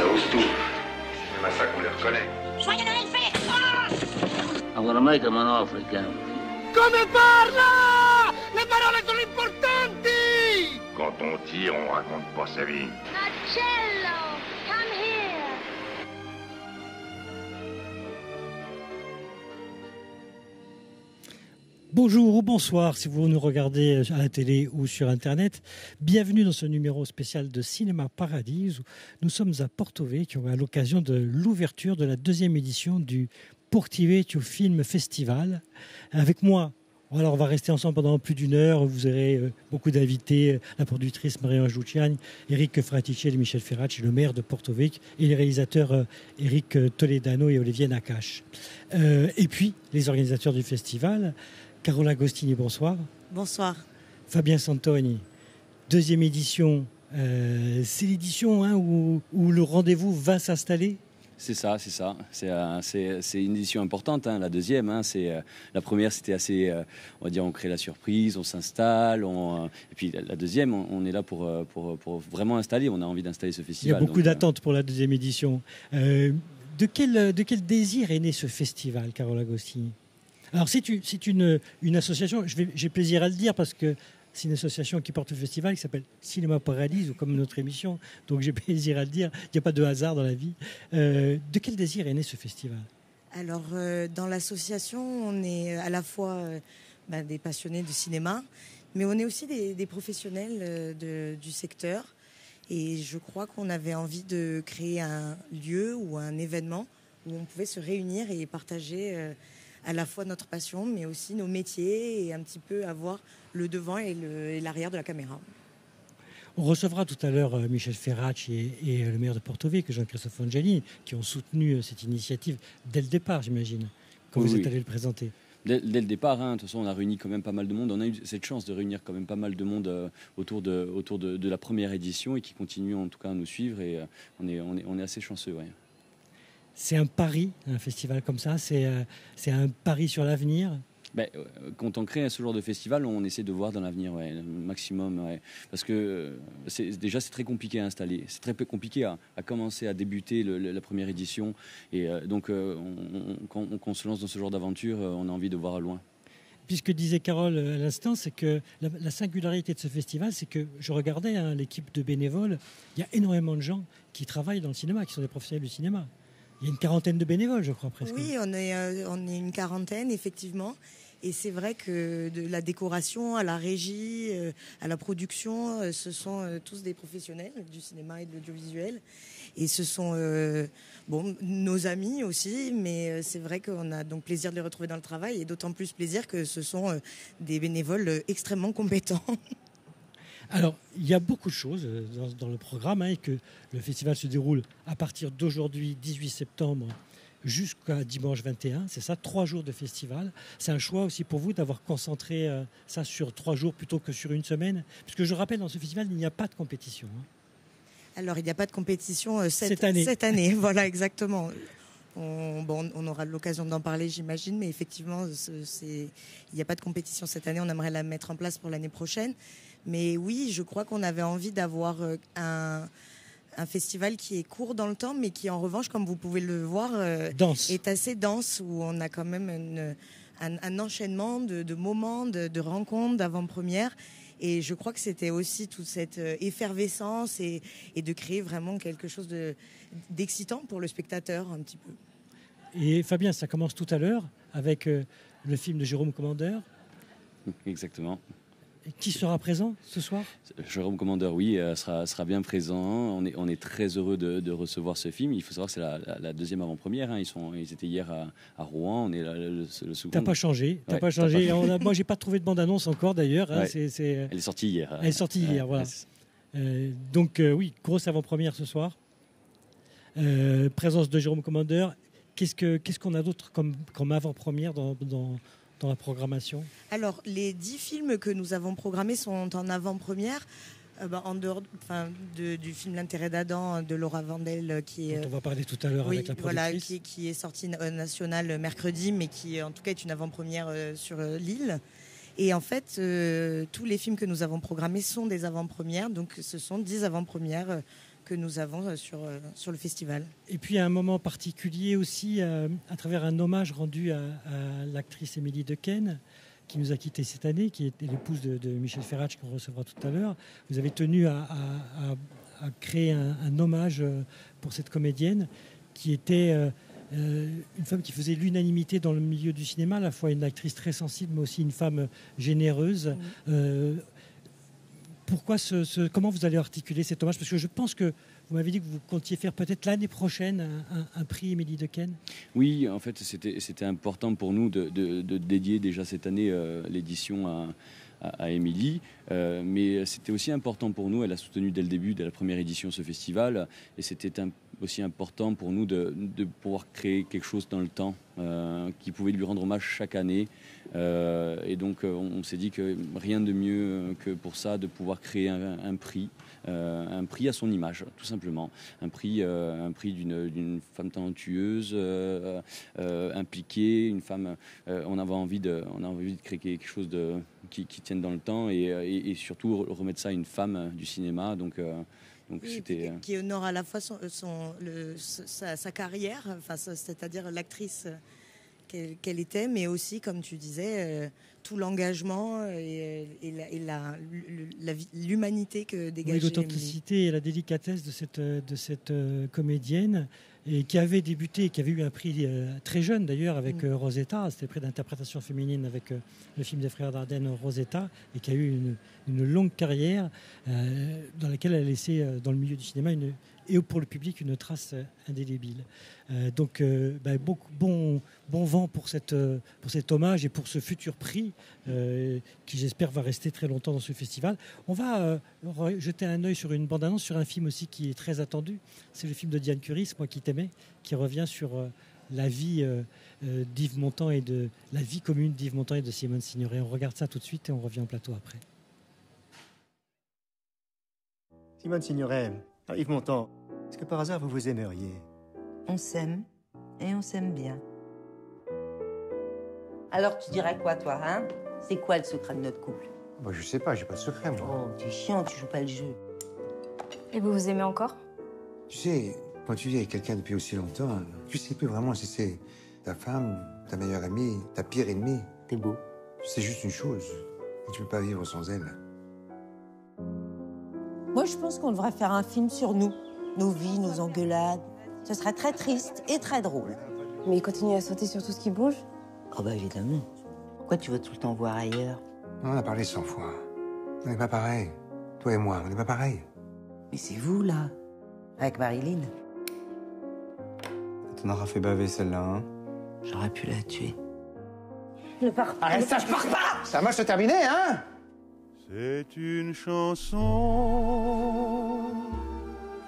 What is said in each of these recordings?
ça ose tout. C'est même à ça qu'on les reconnaît. Soyez le fait. I'm gonna make him an offer again. Come parla? Le parole sono importanti! Quand on tire, on raconte pas sa vie. Marcello, come here. Bonjour ou bonsoir si vous nous regardez à la télé ou sur Internet. Bienvenue dans ce numéro spécial de Cinéma Paradis où nous sommes à Porto Vecchio à l'occasion de l'ouverture de la deuxième édition du Porto Vecchio Film Festival. Avec moi, alors on va rester ensemble pendant plus d'une heure. Vous aurez beaucoup d'invités, la productrice Marie-Ange Luciani, Eric Fraticelli et Michel Ferracci, le maire de Porto Vecchio, et les réalisateurs Eric Toledano et Olivier Nakache. Et puis les organisateurs du festival, Carola Agostini, bonsoir. Bonsoir. Fabien Santoni, deuxième édition. C'est l'édition où le rendez-vous va s'installer. C'est ça. C'est une édition importante, la deuxième. La première, c'était assez, on va dire, on crée la surprise, on s'installe. Et puis la deuxième, on est là pour vraiment installer. On a envie d'installer ce festival. Il y a beaucoup d'attentes pour la deuxième édition. De quel désir est né ce festival, Carola Agostini ? Alors c'est une association, j'ai plaisir à le dire parce que c'est une association qui porte le festival qui s'appelle Cinéma Paradis, ou comme notre émission, donc j'ai plaisir à le dire, il n'y a pas de hasard dans la vie. De quel désir est né ce festival ? Alors dans l'association, on est à la fois des passionnés de cinéma, mais on est aussi des professionnels du secteur. Et je crois qu'on avait envie de créer un lieu ou un événement où on pouvait se réunir et partager à la fois notre passion, mais aussi nos métiers et un petit peu avoir le devant et l'arrière de la caméra. On recevra tout à l'heure Michel Ferracci et le maire de Porto Vecchio, Jean-Christophe Angeli, qui ont soutenu cette initiative dès le départ, j'imagine, quand vous êtes allé le présenter. Dès le départ, de toute façon, on a réuni quand même pas mal de monde. On a eu cette chance de réunir quand même pas mal de monde autour de la première édition et qui continue en tout cas à nous suivre. Et on est assez chanceux, ouais. C'est un pari, un festival comme ça, c'est un pari sur l'avenir. Quand on crée ce genre de festival, on essaie de voir dans l'avenir, le maximum. Ouais. Parce que c'est très compliqué à installer. C'est très compliqué à commencer à débuter la première édition. Et donc, quand on se lance dans ce genre d'aventure, on a envie de voir loin. Puisque disait Carole à l'instant, c'est que la singularité de ce festival, c'est que je regardais l'équipe de bénévoles, il y a énormément de gens qui travaillent dans le cinéma, qui sont des professionnels du cinéma. Il y a une quarantaine de bénévoles, je crois, presque. Oui, on est une quarantaine, effectivement. Et c'est vrai que de la décoration à la régie, à la production, ce sont tous des professionnels du cinéma et de l'audiovisuel. Et ce sont nos amis aussi, mais c'est vrai qu'on a donc plaisir de les retrouver dans le travail et d'autant plus plaisir que ce sont des bénévoles extrêmement compétents. Alors, il y a beaucoup de choses dans le programme et que le festival se déroule à partir d'aujourd'hui, 18 septembre, jusqu'à dimanche 21. C'est ça, 3 jours de festival. C'est un choix aussi pour vous d'avoir concentré ça sur 3 jours plutôt que sur une semaine. Puisque je rappelle, dans ce festival, il n'y a pas de compétition. Alors, il n'y a pas de compétition cette année. Voilà, exactement. On aura l'occasion d'en parler, j'imagine, mais effectivement, il n'y a pas de compétition cette année. On aimerait la mettre en place pour l'année prochaine. Mais oui, je crois qu'on avait envie d'avoir un festival qui est court dans le temps, mais qui, en revanche, comme vous pouvez le voir, est assez dense, où on a quand même un enchaînement de moments, de rencontres, d'avant-premières. Et je crois que c'était aussi toute cette effervescence et de créer vraiment quelque chose d'excitant pour le spectateur, un petit peu. Et Fabien, ça commence tout à l'heure avec le film de Jérôme Commandeur. Exactement. Et qui sera présent ce soir ? Jérôme Commandeur, oui, sera bien présent. On est très heureux de recevoir ce film. Il faut savoir que c'est la deuxième avant-première. Ils étaient hier à Rouen. On est là, le second. T'as pas changé. Moi, j'ai pas trouvé de bande-annonce encore d'ailleurs. Ouais. Elle est sortie hier. Elle est sortie hier, voilà. Donc oui, grosse avant-première ce soir. Présence de Jérôme Commandeur. Qu'est-ce qu'on a d'autre comme avant-première dans la programmation ? Alors, les 10 films que nous avons programmés sont en avant-première. En dehors du film L'intérêt d'Adam de Laura Vandel, dont on va parler tout à l'heure avec la productrice. Voilà, qui est sorti national mercredi, mais qui en tout cas est une avant-première sur Lille. Et en fait, tous les films que nous avons programmés sont des avant-premières, donc ce sont 10 avant-premières que nous avons sur le festival. Et puis à un moment particulier aussi, à travers un hommage rendu à l'actrice Émilie Dequesne, qui nous a quittés cette année, qui était l'épouse de Michel Ferrach, qu'on recevra tout à l'heure. Vous avez tenu à créer un hommage pour cette comédienne qui était une femme qui faisait l'unanimité dans le milieu du cinéma, à la fois une actrice très sensible, mais aussi une femme généreuse. Comment vous allez articuler cet hommage? Parce que je pense que vous m'avez dit que vous comptiez faire peut-être l'année prochaine un prix Émilie Dequesne. Oui, en fait, c'était important pour nous de dédier déjà cette année l'édition à Émilie. Mais c'était aussi important pour nous, elle a soutenu dès le début, dès la première édition, ce festival. Et c'était aussi important pour nous de pouvoir créer quelque chose dans le temps qui pouvait lui rendre hommage chaque année. Et donc, on s'est dit que rien de mieux que pour ça, de pouvoir créer un prix à son image, tout simplement. Un prix d'une femme talentueuse, impliquée, une femme. On avait envie de créer quelque chose qui tienne dans le temps et surtout remettre ça à une femme du cinéma. Donc oui, c'était qui honore à la fois sa carrière, enfin, c'est-à-dire l'actrice qu'elle était, mais aussi, comme tu disais, tout l'engagement et l'humanité que dégageait. Oui, l'authenticité et la délicatesse de cette comédienne, et qui avait débuté, qui avait eu un prix très jeune d'ailleurs avec Rosetta, c'était prix d'interprétation féminine avec le film des frères Dardenne, Rosetta, et qui a eu une longue carrière dans laquelle elle a laissé dans le milieu du cinéma et pour le public une trace indélébile. Donc bon vent pour cet hommage et pour ce futur prix qui, j'espère, va rester très longtemps dans ce festival. On va jeter un œil sur une bande-annonce, sur un film aussi qui est très attendu. C'est le film de Diane Curis, Moi qui t'aimais, qui revient sur la vie d'Yves Montand et de la vie commune d'Yves Montand et de Simone Signoret. On regarde ça tout de suite et on revient au plateau après. Simone Signoret, Yves Montand, est-ce que par hasard vous vous aimeriez? On s'aime, et on s'aime bien. Alors tu dirais quoi, toi, hein? C'est quoi le secret de notre couple? Bah, je sais pas, j'ai pas de secret, moi. Oh, tu es chiant, tu joues pas le jeu. Et vous vous aimez encore? Tu sais, quand tu vis avec quelqu'un depuis aussi longtemps, tu sais plus vraiment si c'est ta femme, ta meilleure amie, ta pire ennemie. T'es beau. C'est juste une chose, tu peux pas vivre sans elle. Moi, je pense qu'on devrait faire un film sur nous. Nos vies, nos engueulades. Ce serait très triste et très drôle. Mais il continue à sauter sur tout ce qui bouge? Oh bah évidemment. Pourquoi tu veux tout le temps voir ailleurs? On en a parlé 100 fois. On n'est pas pareil. Toi et moi, on n'est pas pareil. Mais c'est vous, là. Avec Marilyn. T'en auras fait baver celle-là, hein? J'aurais pu la tuer. Ne pars pas. Arrête ça, je pars pas! Ça va se terminer, hein? C'est une chanson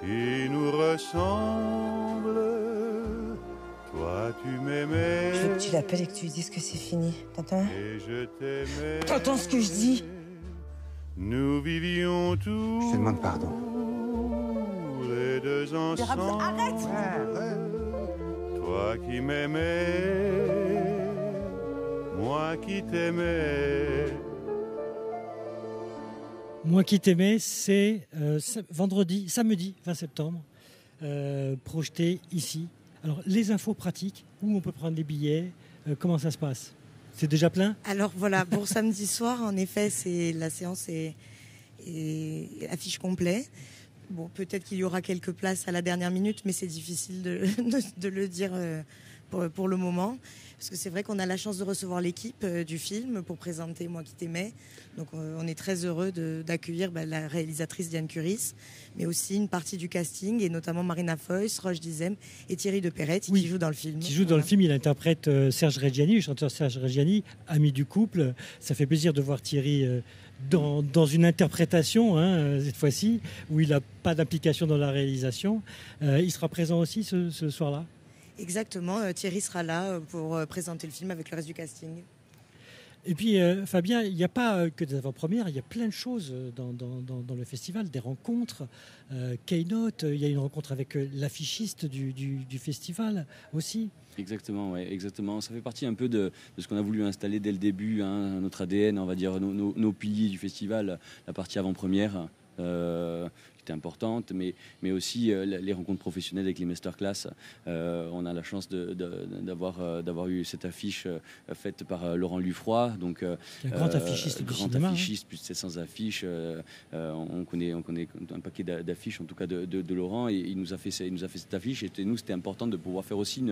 qui nous ressemble. Toi, tu m'aimais. Je veux que tu l'appelles et que tu lui dises que c'est fini. T'entends? Et je t'aimais. T'entends ce que je dis? Nous vivions tous. Je te demande pardon. Les deux ensemble. Arrête! Toi qui m'aimais, moi qui t'aimais. Moi qui t'aimais, c'est samedi 20 septembre, projeté ici. Alors, les infos pratiques, où on peut prendre les billets, comment ça se passe? C'est déjà plein? Alors voilà, pour samedi soir, en effet, la séance est affiche complet. Bon, peut-être qu'il y aura quelques places à la dernière minute, mais c'est difficile de le dire pour le moment. Parce que c'est vrai qu'on a la chance de recevoir l'équipe du film pour présenter Moi qui t'aimais. Donc on est très heureux d'accueillir la réalisatrice Diane Curis, mais aussi une partie du casting, et notamment Marina Foïs, Roche Dizem et Thierry de Peretti, qui joue dans le film. Qui joue dans le film, il interprète Serge Reggiani, le chanteur Serge Reggiani, ami du couple. Ça fait plaisir de voir Thierry dans une interprétation, cette fois-ci, où il n'a pas d'implication dans la réalisation. Il sera présent aussi ce soir-là? Exactement, Thierry sera là pour présenter le film avec le reste du casting. Et puis Fabien, il n'y a pas que des avant-premières, il y a plein de choses dans le festival, des rencontres, keynote, il y a une rencontre avec l'affichiste du festival aussi. Exactement, ouais, exactement. Ça fait partie un peu de ce qu'on a voulu installer dès le début, notre ADN, on va dire, nos piliers du festival, la partie avant-première. importante, mais aussi les rencontres professionnelles avec les masterclass. On a la chance d'avoir eu cette affiche faite par Laurent Lufroy, donc grand affichiste du cinéma, plus de 700 affiches. On connaît un paquet d'affiches, en tout cas de Laurent, et il nous a fait cette affiche. Et nous, c'était important de pouvoir faire aussi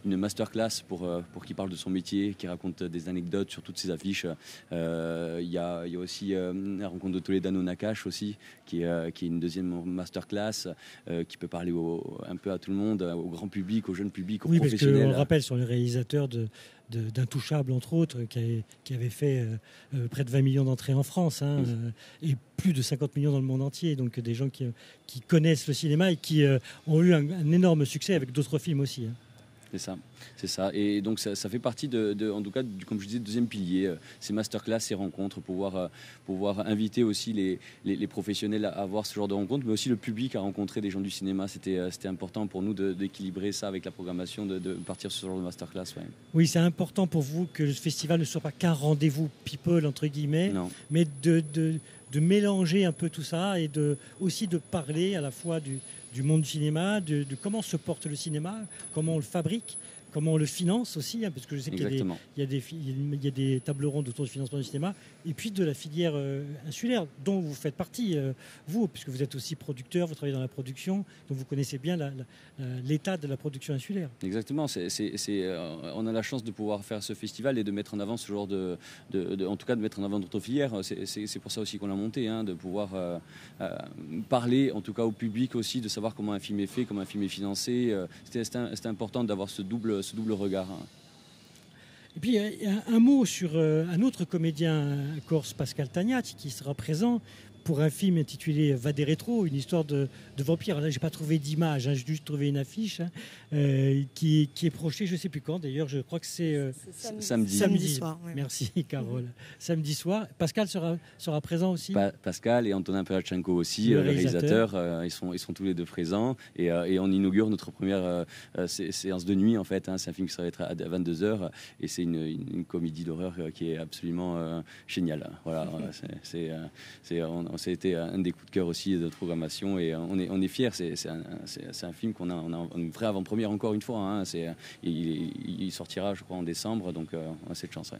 une masterclass pour qu'il parle de son métier, qui raconte des anecdotes sur toutes ces affiches. Il y a aussi la rencontre de Toledano Nakash aussi, qui est une deuxième masterclass, qui peut parler un peu à tout le monde, au grand public, au jeune public, aux professionnels. Parce qu'on le rappelle, sur les réalisateurs d'Intouchable, entre autres, qui avait fait près de 20 millions d'entrées en France, et plus de 50 millions dans le monde entier. Donc des gens qui connaissent le cinéma et qui ont eu un énorme succès avec d'autres films aussi. C'est ça. Et donc ça fait partie en tout cas, comme je disais, deuxième pilier, ces masterclass, ces rencontres, pouvoir inviter aussi les professionnels à avoir ce genre de rencontres, mais aussi le public à rencontrer des gens du cinéma. C'était important pour nous d'équilibrer ça avec la programmation, de partir sur ce genre de masterclass. Ouais. Oui, c'est important pour vous que le festival ne soit pas qu'un rendez-vous people, entre guillemets, mais de mélanger un peu tout ça et aussi de parler à la fois du monde du cinéma, de comment se porte le cinéma, comment on le fabrique, comment on le finance aussi, parce que je sais qu'il y a des tables rondes autour du financement du cinéma, et puis de la filière insulaire, dont vous faites partie, vous, puisque vous êtes aussi producteur, vous travaillez dans la production, donc vous connaissez bien l'état de la production insulaire. Exactement, on a la chance de pouvoir faire ce festival et de mettre en avant ce genre en tout cas de mettre en avant notre filière. C'est pour ça aussi qu'on l'a monté, de pouvoir parler en tout cas au public aussi, de savoir comment un film est fait, comment un film est financé. C'était important d'avoir ce double regard. Et puis un mot sur un autre comédien corse, Pascal Tagnat, qui sera présent pour un film intitulé Va des rétros, une histoire de vampire. Là, j'ai pas trouvé d'image, j'ai juste trouvé une affiche qui est projetée, je sais plus quand. D'ailleurs, je crois que c'est samedi soir. Ouais. Merci, Carole. Samedi soir. Pascal sera présent aussi. Pascal et Antonin Pelachenko aussi, le réalisateur. Ils sont tous les deux présents et on inaugure notre première séance de nuit en fait. C'est un film qui sera à 22h et c'est une comédie d'horreur qui est absolument géniale. Voilà, ça a été un des coups de cœur aussi de notre programmation et on est fiers. C'est un film qu'on a une vraie avant-première encore une fois. Il sortira, je crois, en décembre, donc on a cette chance. Ouais.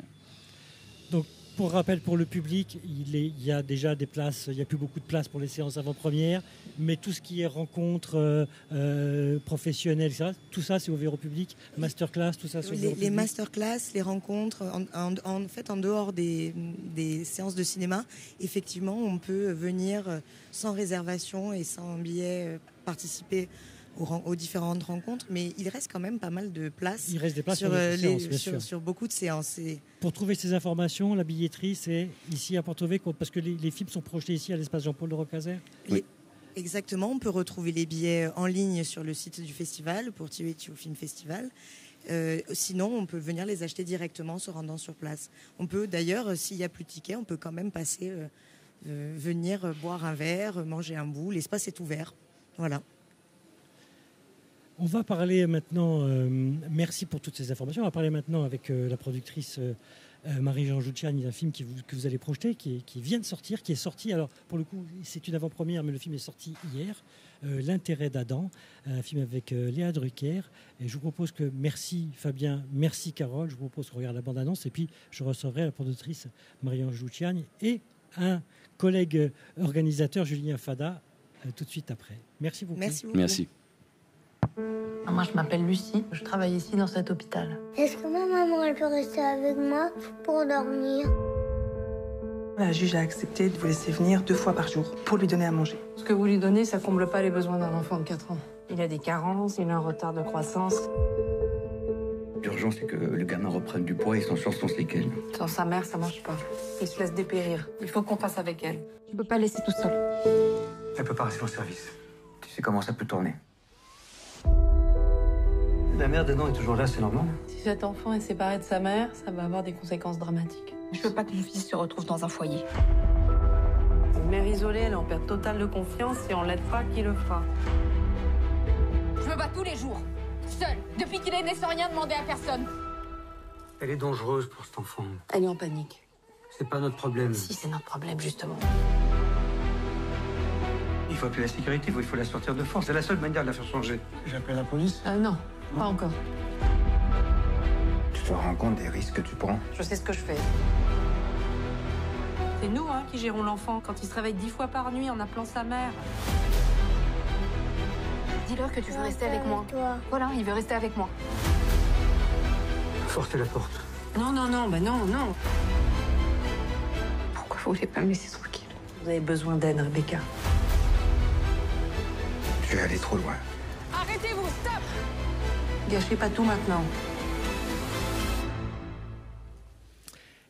Donc, pour rappel, pour le public, il y a déjà des places, il n'y a plus beaucoup de places pour les séances avant-première, mais tout ce qui est rencontres professionnelles, etc., tout ça, c'est ouvert au public. Masterclass, tout ça, c'est ouvert au public. Les masterclass, les rencontres, en fait, en dehors des séances de cinéma, effectivement, on peut venir sans réservation et sans billet participer aux différentes rencontres, mais il reste quand même pas mal de places. Il reste des places sur beaucoup de séances. Pour trouver ces informations, la billetterie, c'est ici à Porto Vecchio, parce que les films sont projetés ici à l'espace Jean-Paul de Rocazère. Oui. Exactement, on peut retrouver les billets en ligne sur le site du festival, pour Tio Film Festival. Sinon, on peut venir les acheter directement en se rendant sur place. On peut d'ailleurs, s'il n'y a plus de tickets, on peut quand même passer, venir boire un verre, manger un bout. L'espace est ouvert. Voilà. On va parler maintenant, merci pour toutes ces informations, on va parler maintenant avec la productrice Marie-Jean Giucciani d'un film que vous allez projeter, qui vient de sortir, qui est sorti, alors pour le coup c'est une avant-première, mais le film est sorti hier, L'intérêt d'Adam, un film avec Léa Drucker, et je vous propose que, merci Fabien, merci Carole, je vous propose qu'on regarde la bande-annonce, et puis je recevrai la productrice Marie-Jean Giucciani et un collègue organisateur, Julien Fada, tout de suite après. Merci beaucoup. Merci beaucoup. Merci. Moi, je m'appelle Lucie. Je travaille ici dans cet hôpital. Est-ce que ma maman elle peut rester avec moi pour dormir? La juge a accepté de vous laisser venir 2 fois par jour pour lui donner à manger. Ce que vous lui donnez, ça comble pas les besoins d'un enfant de 4 ans. Il a des carences, il a un retard de croissance. L'urgence, c'est que le gamin reprenne du poids et s'en sorte sans séquelles. Sans sa mère, ça marche pas. Il se laisse dépérir. Il faut qu'on fasse avec elle. Je peux pas laisser tout seul. Elle peut pas rester au service. Tu sais comment ça peut tourner. La mère dedans est toujours là, c'est normal. Si cet enfant est séparé de sa mère, ça va avoir des conséquences dramatiques. Je veux pas que mon fils se retrouve dans un foyer. Une mère isolée, elle est en perte totale de confiance. Si on l'aide pas, qui le fera? Je me bats tous les jours, seule, depuis qu'il est né sans rien demander à personne. Elle est dangereuse pour cet enfant. Elle est en panique. C'est pas notre problème. Si, c'est notre problème, justement. Il faut appeler la sécurité, il faut la sortir de force. C'est la seule manière de la faire changer. J'appelle la police. Non, pas encore. Tu te rends compte des risques que tu prends? Je sais ce que je fais. C'est nous qui gérons l'enfant quand il se réveille 10 fois par nuit en appelant sa mère. Dis-leur que tu veux rester avec moi. Voilà, il veut rester avec moi. Forcez la porte. Non, non. Pourquoi vous voulez pas me laisser tranquille? Vous avez besoin d'aide, Rebecca. Tu es allé trop loin. Arrêtez-vous, stop! Gâchez pas tout maintenant.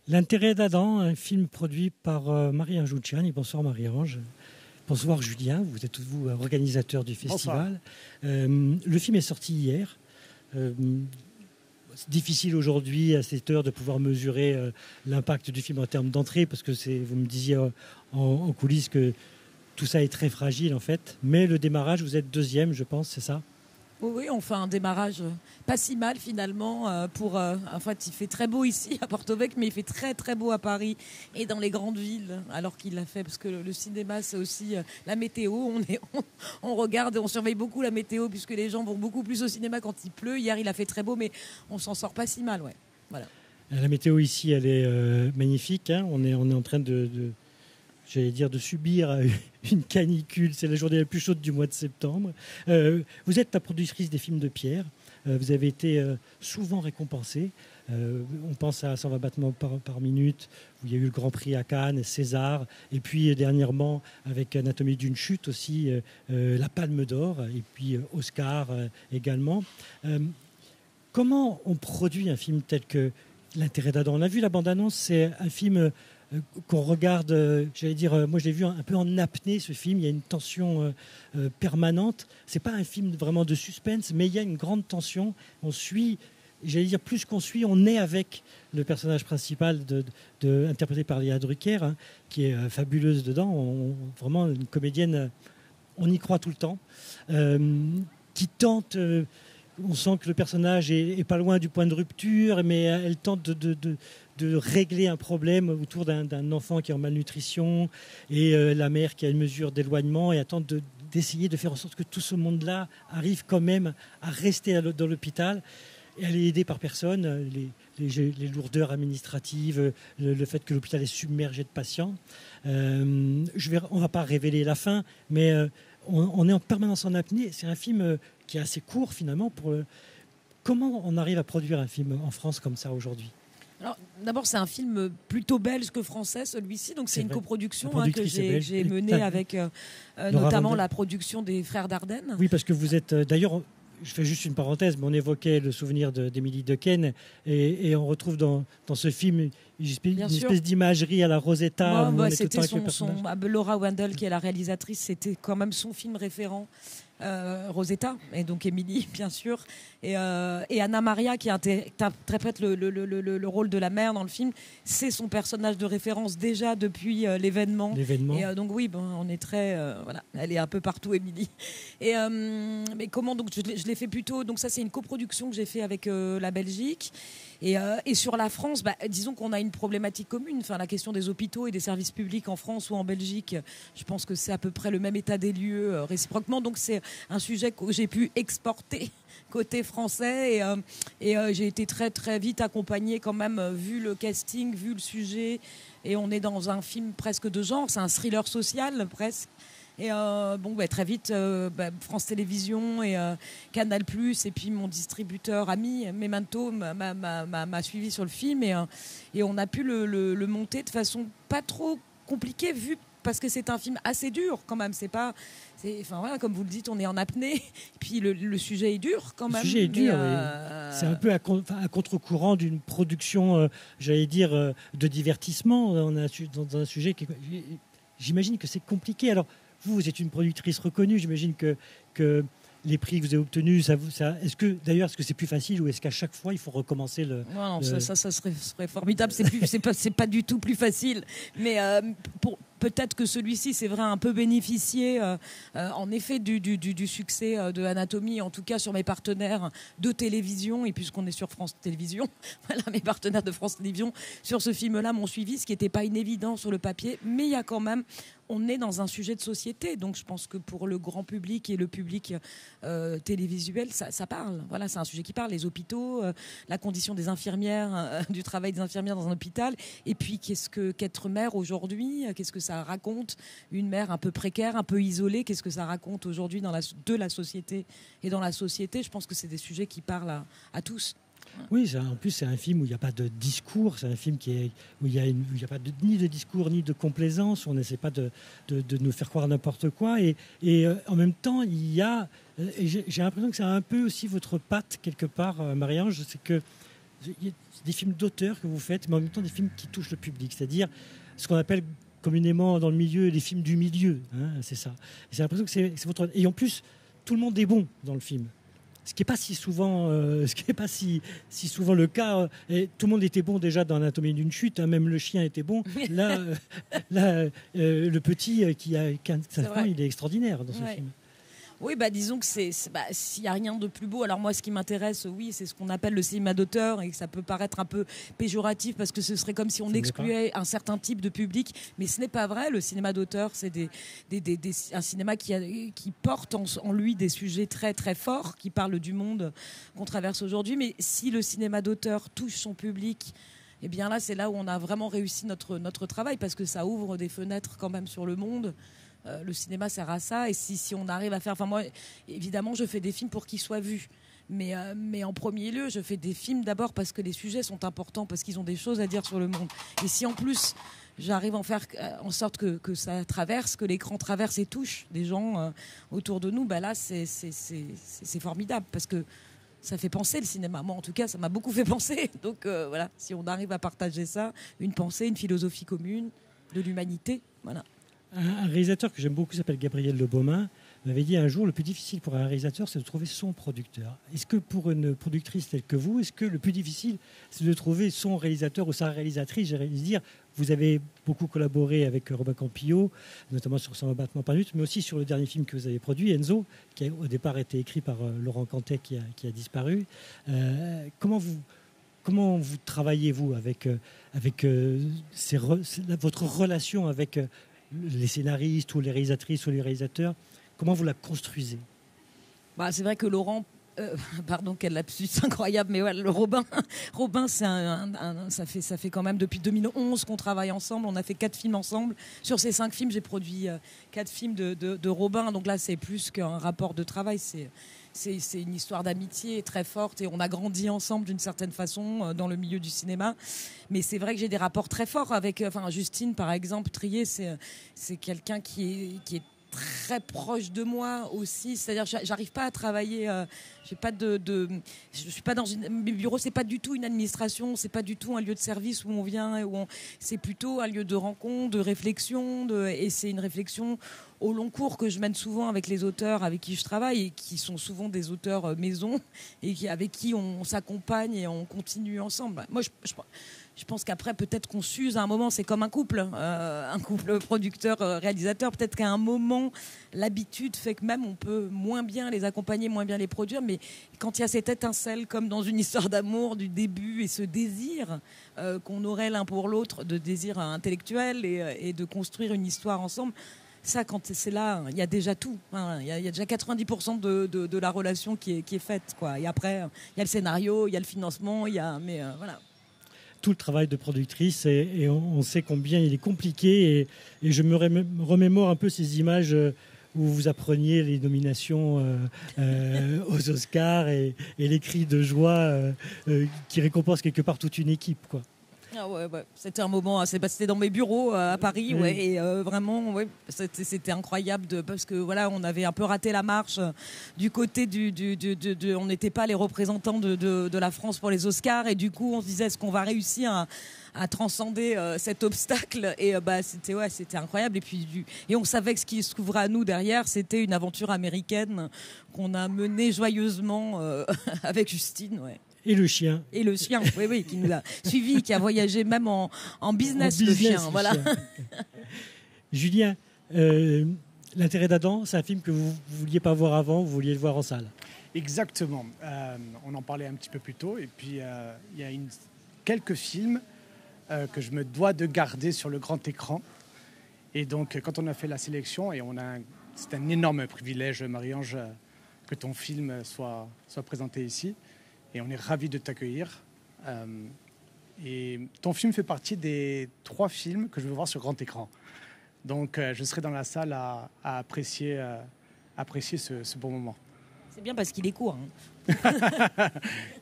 L'intérêt d'Adam, un film produit par Marie-Ange Luciani. Bonsoir Marie-Ange. Bonsoir Julien, vous êtes vous organisateur du festival. Le film est sorti hier. C'est difficile aujourd'hui, à cette heure, de pouvoir mesurer l'impact du film en termes d'entrée, parce que vous me disiez en coulisses que tout ça est très fragile en fait. Mais le démarrage, vous êtes deuxième, je pense, c'est ça? Oui, on fait un démarrage pas si mal finalement. En fait, il fait très beau ici à Porto Vecchio, mais il fait très très beau à Paris et dans les grandes villes. Alors qu'il l'a fait, parce que le cinéma, c'est aussi la météo. On regarde et on surveille beaucoup la météo, puisque les gens vont beaucoup plus au cinéma quand il pleut. Hier, il a fait très beau, mais on s'en sort pas si mal, ouais. Voilà. La météo ici, elle est magnifique. Hein. On est en train de subir une canicule. C'est la journée la plus chaude du mois de septembre. Vous êtes la productrice des films de Pierre. Vous avez été souvent récompensée. On pense à 120 battements par minute, où il y a eu le Grand Prix à Cannes, César, et puis dernièrement, avec Anatomie d'une chute aussi, la Palme d'Or, et puis Oscar également. Comment on produit un film tel que L'intérêt d'Adam? On a vu la bande-annonce, c'est un film qu'on regarde, moi je l'ai vu un peu en apnée, ce film. Il y a une tension permanente. C'est pas un film vraiment de suspense, mais il y a une grande tension. On suit, plus qu'on suit, on est avec le personnage principal interprété par Léa Drucker, qui est fabuleuse dedans. Vraiment une comédienne, on y croit tout le temps, qui tente... on sent que le personnage est pas loin du point de rupture, mais elle tente de régler un problème autour d'un enfant qui est en malnutrition, et la mère qui a une mesure d'éloignement, et elle tente d'essayer de faire en sorte que tout ce monde-là arrive quand même à rester dans l'hôpital. Et elle est aidée par personne, les lourdeurs administratives, le fait que l'hôpital est submergé de patients. On ne va pas révéler la fin, mais on est en permanence en apnée. C'est un film qui est assez court finalement. Comment on arrive à produire un film en France comme ça aujourd'hui? Alors, d'abord, c'est un film plutôt belge que français, celui-ci. Donc, c'est une coproduction que j'ai menée avec notamment la production des Frères Dardenne. Oui, parce que vous êtes... D'ailleurs, je fais juste une parenthèse, mais on évoquait le souvenir d'Émilie Dequesne, et on retrouve dans ce film une espèce d'imagerie à la Rosetta. C'était Laura Wendell, qui est la réalisatrice, c'était quand même son film référent. Rosetta, et donc Émilie, bien sûr, et Anna Maria, qui interprète le rôle de la mère dans le film. C'est son personnage de référence déjà depuis l'événement. Et donc oui, on est très... elle est un peu partout, Émilie. Mais comment, donc je l'ai fait plutôt... Donc ça, c'est une coproduction que j'ai fait avec la Belgique. Et sur la France, disons qu'on a une problématique commune. Enfin, la question des hôpitaux et des services publics en France ou en Belgique, je pense que c'est à peu près le même état des lieux réciproquement. Donc c'est un sujet que j'ai pu exporter côté français, et j'ai été très très vite accompagnée quand même, vu le casting, vu le sujet. Et on est dans un film presque de genre, c'est un thriller social presque. Et très vite, France Télévisions et Canal+, et puis mon distributeur ami Memento m'a suivi sur le film, et on a pu le monter de façon pas trop compliquée, parce que c'est un film assez dur quand même. Comme vous le dites, on est en apnée, puis le sujet est dur quand même. Le sujet est dur, c'est un peu à contre-courant d'une production, de divertissement. On a dans un sujet qui, j'imagine que c'est compliqué. Alors, vous êtes une productrice reconnue, j'imagine que les prix que vous avez obtenus, est-ce que c'est plus facile, ou est-ce qu'à chaque fois il faut recommencer ça serait formidable. C'est pas du tout plus facile. Mais peut-être que celui-ci, c'est vrai, a un peu bénéficié, en effet, du succès de Anatomie, en tout cas sur mes partenaires de télévision, et puisqu'on est sur France Télévisions, voilà, mes partenaires de France Télévisions sur ce film-là m'ont suivi, ce qui n'était pas inévident sur le papier, mais il y a quand même... On est dans un sujet de société, donc je pense que pour le grand public et le public télévisuel, ça parle. Voilà, c'est un sujet qui parle. Les hôpitaux, la condition des infirmières, du travail des infirmières dans un hôpital, et puis qu'être mère aujourd'hui, qu'est-ce que ça raconte, une mère un peu précaire, un peu isolée, qu'est-ce que ça raconte aujourd'hui de la société et dans la société. Je pense que c'est des sujets qui parlent à tous. Oui, en plus c'est un film où il n'y a pas de discours, c'est un film où il n'y a pas ni de discours ni de complaisance, on n'essaie pas de nous faire croire n'importe quoi, et en même temps il y a, j'ai l'impression que c'est un peu aussi votre patte quelque part, Marie-Ange, c'est que il y a des films d'auteur que vous faites, mais en même temps des films qui touchent le public, c'est-à-dire ce qu'on appelle communément dans le milieu les films du milieu, hein, c'est ça. Et j'ai l'impression que c'est votre... Et en plus, tout le monde est bon dans le film. Ce qui n'est pas si souvent, si souvent le cas. Et tout le monde était bon déjà dans l'anatomie d'une chute. Hein, même le chien était bon. Là, le petit qui a 15 ans, il est extraordinaire dans ce film. Oui, disons que s'il n'y a rien de plus beau. Alors moi, ce qui m'intéresse, oui, c'est ce qu'on appelle le cinéma d'auteur, et que ça peut paraître un peu péjoratif parce que ce serait comme si on excluait un certain type de public, mais ce n'est pas vrai. Le cinéma d'auteur, c'est un cinéma qui porte en lui des sujets très très forts, qui parlent du monde qu'on traverse aujourd'hui. Mais si le cinéma d'auteur touche son public, eh bien là, c'est là où on a vraiment réussi notre travail, parce que ça ouvre des fenêtres quand même sur le monde. Le cinéma sert à ça, et si on arrive à faire... Enfin, moi, évidemment, je fais des films pour qu'ils soient vus. Mais en premier lieu, je fais des films d'abord parce que les sujets sont importants, parce qu'ils ont des choses à dire sur le monde. Et si en plus, j'arrive à en faire en sorte que ça traverse, que l'écran traverse et touche des gens autour de nous, là, c'est formidable, parce que ça fait penser le cinéma. Moi, en tout cas, ça m'a beaucoup fait penser. Donc voilà, si on arrive à partager ça, une pensée, une philosophie commune de l'humanité, voilà. Un réalisateur que j'aime beaucoup s'appelle Gabriel Le Beaumain, m'avait dit un jour, le plus difficile pour un réalisateur, c'est de trouver son producteur. Est-ce que pour une productrice telle que vous, est-ce que le plus difficile, c'est de trouver son réalisateur ou sa réalisatrice? J'allais dire, vous avez beaucoup collaboré avec Robin Campillo, notamment sur 100 battements par minute, mais aussi sur le dernier film que vous avez produit, Enzo, qui a au départ été écrit par Laurent Cantet, qui a disparu. Comment vous travaillez, vous, avec votre relation avec... les scénaristes ou les réalisatrices ou les réalisateurs, comment vous la construisez? C'est vrai que Laurent, pardon, quel lapsus incroyable, mais ouais, le Robin, ça fait quand même depuis 2011 qu'on travaille ensemble. On a fait 4 films ensemble. Sur ces 5 films, j'ai produit 4 films de Robin. Donc là, c'est plus qu'un rapport de travail. C'est une histoire d'amitié très forte, et on a grandi ensemble d'une certaine façon dans le milieu du cinéma. Mais c'est vrai que j'ai des rapports très forts avec Justine, par exemple. Trier, c'est quelqu'un qui est très proche de moi aussi, c'est-à-dire j'arrive pas à travailler, je suis pas dans mes bureaux, c'est pas du tout une administration, c'est pas du tout un lieu de service où on vient, c'est plutôt un lieu de rencontre, de réflexion, et c'est une réflexion au long cours que je mène souvent avec les auteurs avec qui je travaille, et qui sont souvent des auteurs maison, et avec qui on s'accompagne et on continue ensemble. Moi, je pense qu'après, peut-être qu'on s'use à un moment, c'est comme un couple producteur-réalisateur. Peut-être qu'à un moment, l'habitude fait que même on peut moins bien les accompagner, moins bien les produire. Mais quand il y a cette étincelle, comme dans une histoire d'amour du début, et ce désir qu'on aurait l'un pour l'autre, de désir intellectuel et de construire une histoire ensemble, ça, quand c'est là, il y a déjà tout. Il y a déjà 90% de la relation qui est faite, quoi. Et après, il y a le scénario, il y a le financement, voilà. Tout le travail de productrice, et on sait combien il est compliqué, et je me remémore un peu ces images où vous appreniez les nominations aux Oscars, et les cris de joie qui récompensent quelque part toute une équipe, quoi. Ah ouais. C'était un moment, c'était dans mes bureaux à Paris, ouais, et vraiment, ouais, c'était incroyable parce que voilà, on avait un peu raté la marche du côté on n'était pas les représentants de la France pour les Oscars, et du coup, on se disait, est-ce qu'on va réussir à transcender cet obstacle, et c'était incroyable, et on savait que ce qui s'ouvrait à nous derrière, c'était une aventure américaine qu'on a menée joyeusement avec Justine, ouais. Et le chien. Oui, qui nous a suivis, qui a voyagé même en business, le chien. Voilà. Julien, L'intérêt d'Adam, c'est un film que vous ne vouliez pas voir avant, vous vouliez le voir en salle. Exactement. On en parlait un petit peu plus tôt. Et puis, il y a quelques films que je me dois de garder sur le grand écran. Et donc, quand on a fait la sélection, et c'est un énorme privilège, Marie-Ange, que ton film soit présenté ici. Et on est ravis de t'accueillir. Et ton film fait partie des 3 films que je veux voir sur grand écran. Donc, je serai dans la salle à apprécier ce bon moment. C'est bien parce qu'il est court.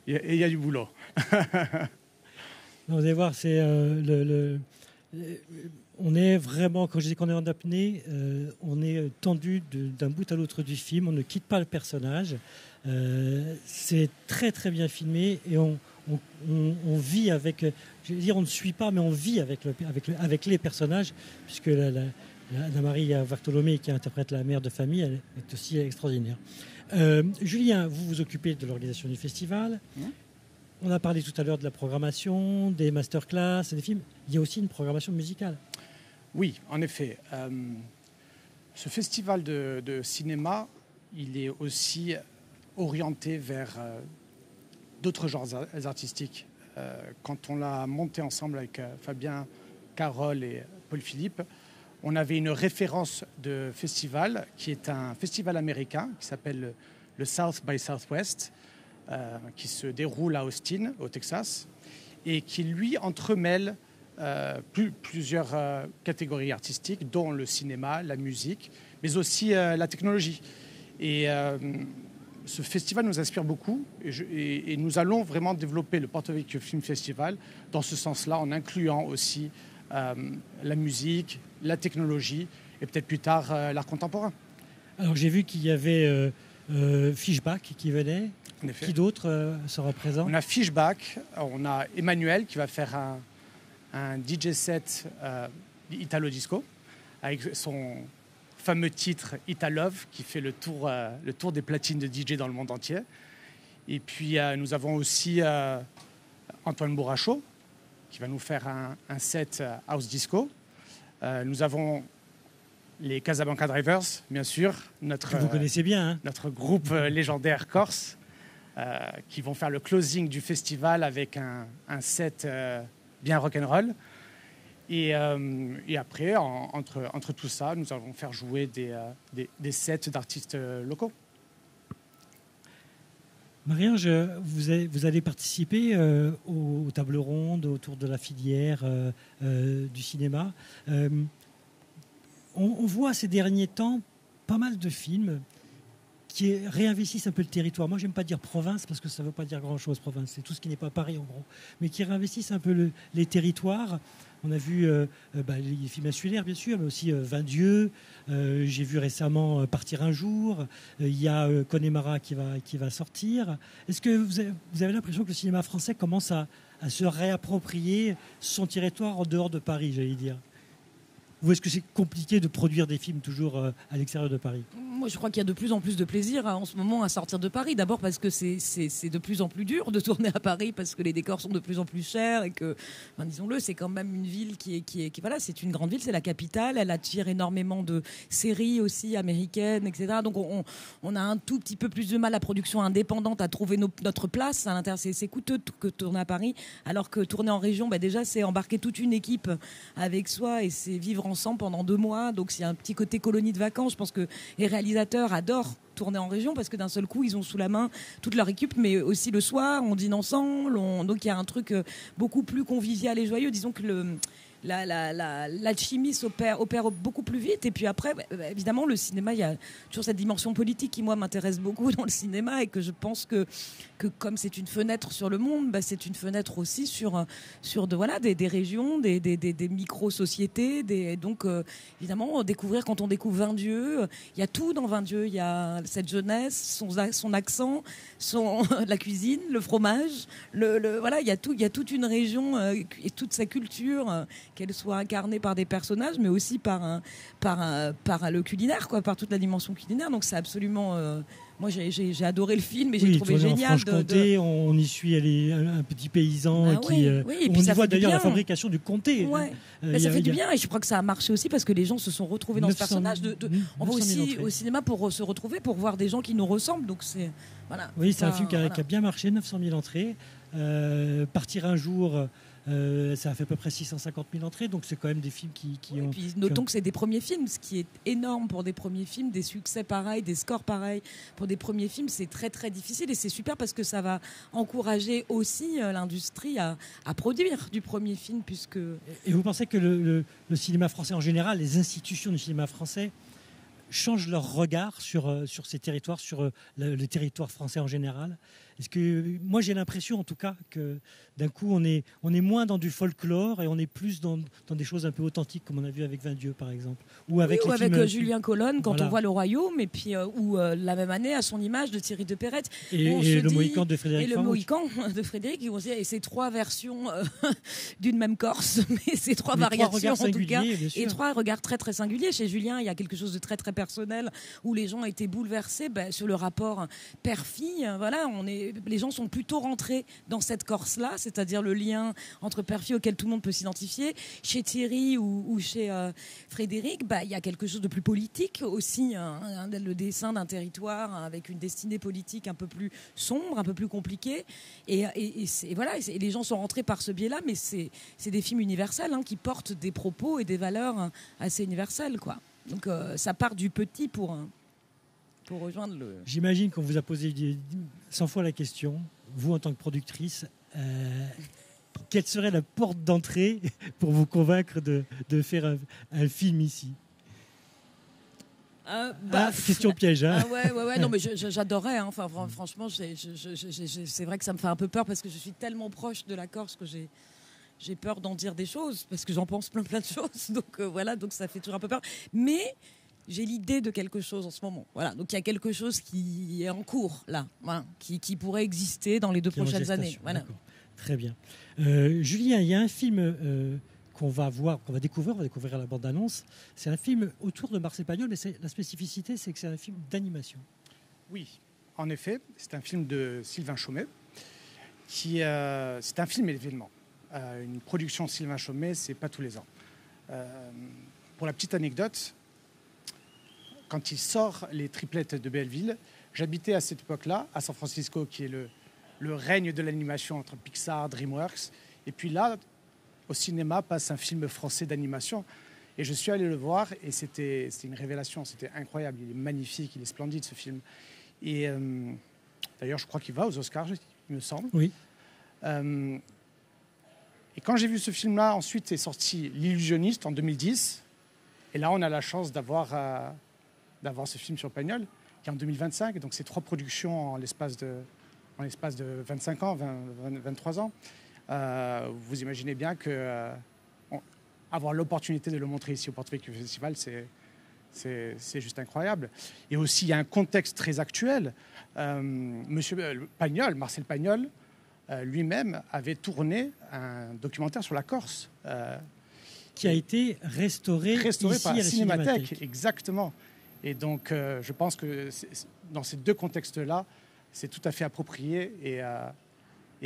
Et il y a du boulot. Vous allez voir, on est vraiment, quand je dis qu'on est en apnée, on est tendu d'un bout à l'autre du film. On ne quitte pas le personnage. C'est très très bien filmé et on vit avec. Je veux dire, on ne suit pas, mais on vit avec les personnages, puisque Anna-Marie Bartholomé, qui interprète la mère de famille, elle est aussi extraordinaire. Julien, vous vous occupez de l'organisation du festival. On a parlé tout à l'heure de la programmation, des masterclass, des films. Il y a aussi une programmation musicale. Oui, en effet. Ce festival de cinéma, il est aussi orienté vers d'autres genres artistiques. Quand on l'a monté ensemble avec Fabien, Carole et Paul-Philippe, on avait une référence de festival qui est un festival américain qui s'appelle le South by Southwest, qui se déroule à Austin, au Texas, et qui, lui, entremêle plusieurs catégories artistiques, dont le cinéma, la musique, mais aussi la technologie. Et ce festival nous inspire beaucoup, et nous allons vraiment développer le Porto Vecchio Film Festival dans ce sens-là, en incluant aussi la musique, la technologie, et peut-être plus tard l'art contemporain. Alors j'ai vu qu'il y avait Fishback qui venait. Qui d'autre sera présent? On a Fishback, on a Emmanuel qui va faire un DJ set Italo Disco avec son fameux titre Italove qui fait le tour des platines de DJ dans le monde entier. Et puis nous avons aussi Antoine Bourrachaud qui va nous faire un set House Disco. Nous avons les Casablanca Drivers, bien sûr, que vous connaissez bien, hein. Notre groupe légendaire corse. Qui vont faire le closing du festival avec un set bien rock'n'roll. Et après, entre tout ça, nous allons faire jouer des sets d'artistes locaux. Marie-Ange, vous allez participer aux tables rondes autour de la filière du cinéma. On voit ces derniers temps pas mal de films qui réinvestissent un peu le territoire. Moi, j'aime pas dire province, parce que ça ne veut pas dire grand-chose, province. C'est tout ce qui n'est pas Paris, en gros. Mais qui réinvestissent un peu les territoires. On a vu les films insulaires, bien sûr, mais aussi Vingt Dieux. J'ai vu récemment Partir un jour. Il y a Connemara qui va sortir. Est-ce que vous avez l'impression que le cinéma français commence à se réapproprier son territoire en dehors de Paris, j'allais dire? Ou est-ce que c'est compliqué de produire des films toujours à l'extérieur de Paris? Moi, je crois qu'il y a de plus en plus de plaisir en ce moment à sortir de Paris. D'abord parce que c'est de plus en plus dur de tourner à Paris parce que les décors sont de plus en plus chers et que, disons-le, c'est quand même une ville qui voilà, c'est une grande ville, c'est la capitale. Elle attire énormément de séries aussi américaines, etc. Donc on a un tout petit peu plus de mal, la production indépendante, à trouver notre place à l'intérieur. C'est coûteux que tourner à Paris, alors que tourner en région, déjà, c'est embarquer toute une équipe avec soi et c'est vivre ensemble pendant 2 mois. Donc il y a un petit côté colonie de vacances. Je pense que les réalisateurs adorent tourner en région parce que d'un seul coup ils ont sous la main toute leur équipe, mais aussi le soir on dîne ensemble, donc il y a un truc beaucoup plus convivial et joyeux. Disons que l'alchimie opère beaucoup plus vite. Et puis après, évidemment, le cinéma, il y a toujours cette dimension politique qui, moi, m'intéresse beaucoup dans le cinéma, et que je pense que comme c'est une fenêtre sur le monde, c'est une fenêtre aussi sur des régions, des micro-sociétés. Donc, évidemment, découvrir, quand on découvre Vingt Dieux, il y a tout dans Vingt Dieux. Il y a cette jeunesse, son accent, la cuisine, le fromage, voilà, il y a toute une région et toute sa culture, qu'elle soit incarnée par des personnages, mais aussi par le culinaire, par toute la dimension culinaire. Donc c'est absolument Moi, j'ai adoré le film et j'ai trouvé génial. En Franche-Comté, on y suit un petit paysan qui. Et on puis y voit d'ailleurs la fabrication du comté. Ouais. Ça fait du bien et je crois que ça a marché aussi parce que les gens se sont retrouvés dans ce personnage. On va aussi au cinéma pour se retrouver, pour voir des gens qui nous ressemblent. Donc c'est voilà. Oui, c'est un film qui a bien marché, 900 000 entrées. Partir un jour. Ça a fait à peu près 650 000 entrées, donc c'est quand même des films qui ont... Et puis notons que c'est des premiers films, ce qui est énorme pour des premiers films, des succès pareils, des scores pareils. Pour des premiers films, c'est très très difficile et c'est super parce que ça va encourager aussi l'industrie à produire du premier film. Puisque... Et vous pensez que le cinéma français en général, les institutions du cinéma français changent leur regard sur ces territoires, sur le territoire français en général? Est-ce que moi j'ai l'impression en tout cas que d'un coup on est moins dans du folklore et on est plus dans des choses un peu authentiques comme on a vu avec 20 Dieux par exemple ou avec Julien Colonne quand on voit Le Royaume et puis ou la même année à son image de Thierry de Perrette et le Mohican de Frédéric et le Mohican de Frédéric et ces trois versions d'une même Corse mais ces trois variations en tout cas et trois regards très très singuliers. Chez Julien il y a quelque chose de très très personnel où les gens étaient bouleversés sur le rapport père-fille. Voilà, les gens sont plutôt rentrés dans cette Corse-là, c'est-à-dire le lien entre père-fille auquel tout le monde peut s'identifier. Chez Thierry ou chez Frédéric, il y a quelque chose de plus politique aussi, le dessin d'un territoire avec une destinée politique un peu plus sombre, un peu plus compliquée. Et les gens sont rentrés par ce biais-là, mais c'est des films universels qui portent des propos et des valeurs assez universelles, quoi. Donc ça part du petit pour rejoindre le... J'imagine qu'on vous a posé 100 fois la question, vous en tant que productrice, quelle serait la porte d'entrée pour vous convaincre de faire un film ici? Question piège. Ouais, non, mais j'adorais. Enfin, franchement, c'est vrai que ça me fait un peu peur parce que je suis tellement proche de la Corse que j'ai peur d'en dire des choses parce que j'en pense plein de choses. Donc donc ça fait toujours un peu peur. Mais j'ai l'idée de quelque chose en ce moment. Voilà, donc il y a quelque chose qui est en cours là, qui pourrait exister dans les 2 prochaines années. Voilà. Très bien. Julien, il y a un film qu'on va découvrir à la bande-annonce. C'est un film autour de Marcel Pagnol, mais la spécificité, c'est que c'est un film d'animation. Oui, en effet, c'est un film de Sylvain Chomet. C'est un film événement. Une production de Sylvain Chomet, c'est pas tous les ans. Pour la petite anecdote, quand il sort les triplettes de Belleville, j'habitais à cette époque-là, à San Francisco, qui est le règne de l'animation entre Pixar, DreamWorks. Et puis là, au cinéma, passe un film français d'animation. Et je suis allé le voir et c'était une révélation, c'était incroyable. Il est magnifique, il est splendide ce film. Et d'ailleurs, je crois qu'il va aux Oscars, il me semble. Oui. Et quand j'ai vu ce film-là, ensuite est sorti L'Illusionniste en 2010. Et là, on a la chance d'avoir ce film sur Pagnol, qui est en 2025. Donc, c'est 3 productions en l'espace de 25 ans, 23 ans. Vous imaginez bien que avoir l'opportunité de le montrer ici au Porto-Vecchio Festival, c'est juste incroyable. Et aussi, il y a un contexte très actuel. Monsieur Pagnol, Marcel Pagnol, lui-même avait tourné un documentaire sur la Corse. Qui a été restauré ici par la à la Cinémathèque. Exactement. Et donc, je pense que dans ces 2 contextes-là, c'est tout à fait approprié et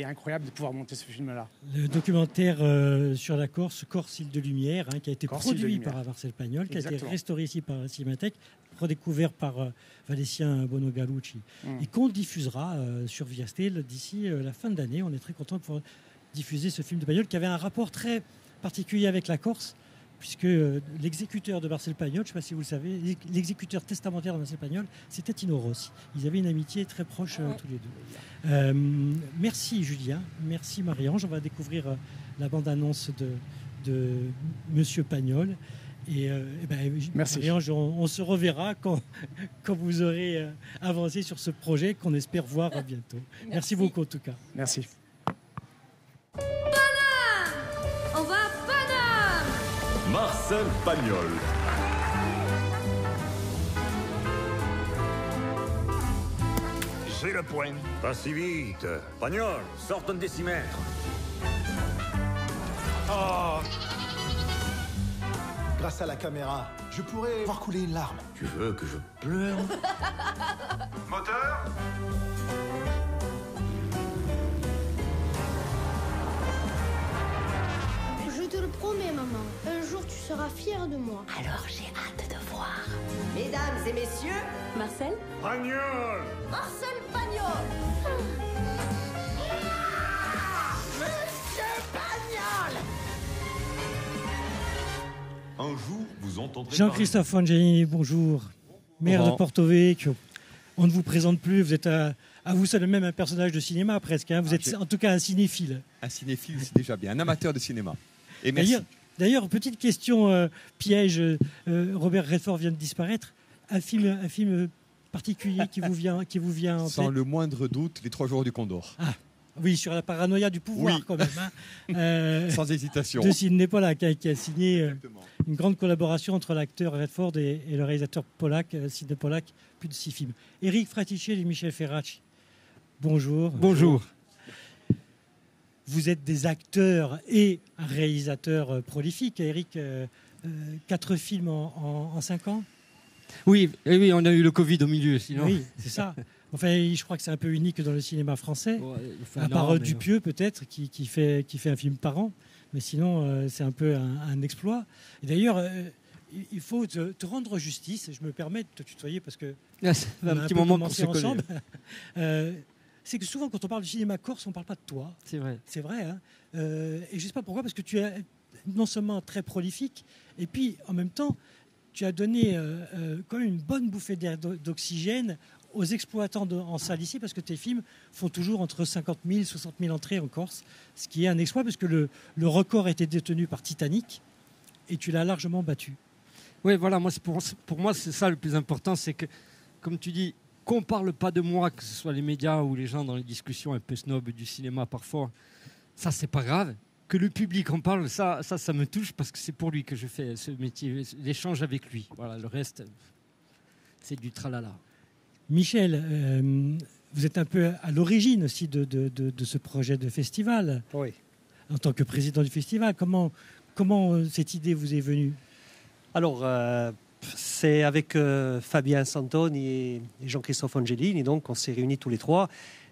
incroyable de pouvoir monter ce film-là. Le documentaire sur la Corse, Île de Lumière, qui a été produit par Marcel Pagnol, qui a été restauré ici par la Cinémathèque, redécouvert par Valécien Bonogalucci, et qu'on diffusera sur Viastel d'ici la fin de l'année. On est très content de pouvoir diffuser ce film de Pagnol qui avait un rapport très particulier avec la Corse, puisque l'exécuteur de Marcel Pagnol, je ne sais pas si vous le savez, l'exécuteur testamentaire de Marcel Pagnol, c'était Tino Rossi. Ils avaient une amitié très proche tous les deux. Merci Julien, merci Marie-Ange. On va découvrir la bande-annonce de Monsieur Pagnol. Et merci. Marie-Ange, on se reverra quand vous aurez avancé sur ce projet qu'on espère voir bientôt. Merci beaucoup en tout cas. Merci. Marcel Pagnol. J'ai le point. Pas si vite. Pagnol, sors ton décimètre. Oh. Grâce à la caméra, je pourrais voir couler une larme. Tu veux que je pleure? Moteur? sera fier de moi. Alors j'ai hâte de voir. Mesdames et messieurs, Marcel? Pagnol! Marcel Pagnol. Monsieur Pagnol. Un jour, vous entendrez Jean-Christophe Angelini, bonjour. Maire de Porto Vecchio. On ne vous présente plus, vous êtes à vous seul même un personnage de cinéma presque. Hein. Vous êtes en tout cas un cinéphile. Un cinéphile, c'est déjà bien. Un amateur de cinéma. Et merci. D'ailleurs, petite question piège. Robert Redford vient de disparaître. Un film particulier qui vous vient en tête? Sans le moindre doute, Les 3 jours du Condor. Ah, oui, sur la paranoïa du pouvoir quand même. Hein. Sans hésitation. De Sidney Pollack, qui a signé une grande collaboration entre l'acteur Redford et le réalisateur Pollack, Sidney Pollack, plus de 6 films. Éric Fraticelli et Michel Ferracci. Bonjour. Bonjour. Vous êtes des acteurs et un réalisateur prolifique. Éric, 4 films en 5 ans? Oui, on a eu le Covid au milieu, sinon. Oui, c'est ça. Enfin, je crois que c'est un peu unique dans le cinéma français. À part Dupieux, peut-être, qui fait un film par an. Mais sinon, c'est un peu un exploit. Et d'ailleurs, il faut te rendre justice. Je me permets de te tutoyer parce que un petit moment qu'on se ensemble. C'est que souvent, quand on parle du cinéma corse, on ne parle pas de toi. C'est vrai. C'est vrai. Hein. Et je ne sais pas pourquoi, parce que tu es non seulement très prolifique, et puis en même temps, tu as donné quand même une bonne bouffée d'air d'oxygène aux exploitants en salle ici, parce que tes films font toujours entre 50 000 et 60 000 entrées en Corse, ce qui est un exploit, parce que le record était détenu par Titanic, et tu l'as largement battu. Oui, voilà, pour moi, c'est ça le plus important, c'est que, comme tu dis, qu'on ne parle pas de moi, que ce soit les médias ou les gens dans les discussions un peu snob du cinéma parfois, ça, c'est pas grave. Que le public en parle, ça me touche parce que c'est pour lui que je fais ce métier, l'échange avec lui. Voilà, le reste, c'est du tralala. Michel, vous êtes un peu à l'origine aussi de ce projet de festival. Oui. En tant que président du festival, comment cette idée vous est venue? Alors, c'est avec Fabien Santoni et Jean-Christophe Angelini, donc on s'est réunis tous les 3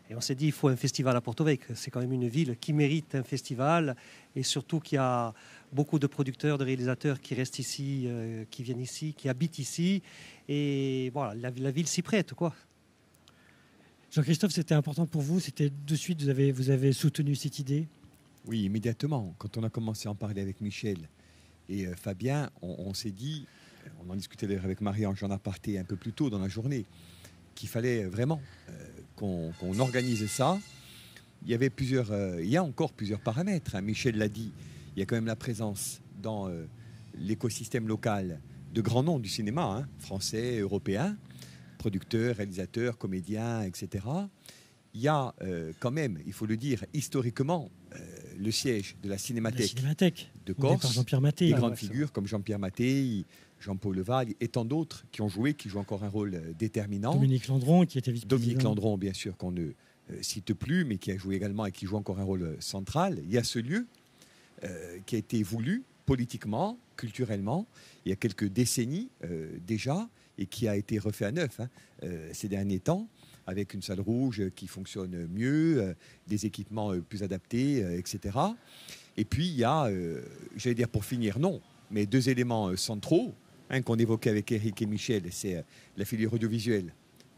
et on s'est dit il faut un festival à Porto Vecchio. C'est quand même une ville qui mérite un festival et surtout qu'il y a beaucoup de producteurs, de réalisateurs qui restent ici, qui viennent ici, qui habitent ici et voilà, la ville s'y prête, quoi. Jean-Christophe, c'était important pour vous, c'était de suite, vous avez soutenu cette idée? Oui, immédiatement. Quand on a commencé à en parler avec Michel et Fabien, on s'est dit, on en discutait d'ailleurs avec Marie-Ange en aparté un peu plus tôt dans la journée, qu'il fallait vraiment qu'on organise ça. Il y a encore plusieurs paramètres. Hein. Michel l'a dit, il y a quand même la présence dans l'écosystème local de grands noms du cinéma, hein, français, européens, producteurs, réalisateurs, comédiens, etc. Il y a quand même, il faut le dire, historiquement, le siège de la Cinémathèque de Corse, Jean-Pierre Mattei, des grandes figures comme Jean-Pierre Mattei, Jean-Paul Levalle et tant d'autres qui ont jouent encore un rôle déterminant. Dominique Landron, qui était vice-président. Dominique Landron, bien sûr, qu'on ne cite plus, mais qui a joué également et qui joue encore un rôle central. Il y a ce lieu qui a été voulu politiquement, culturellement, il y a quelques décennies déjà, et qui a été refait à neuf ces derniers temps, avec une salle rouge qui fonctionne mieux, des équipements plus adaptés, etc. Et puis il y a, j'allais dire pour finir, non, mais 2 éléments centraux, qu'on évoquait avec Éric et Michel, c'est la filière audiovisuelle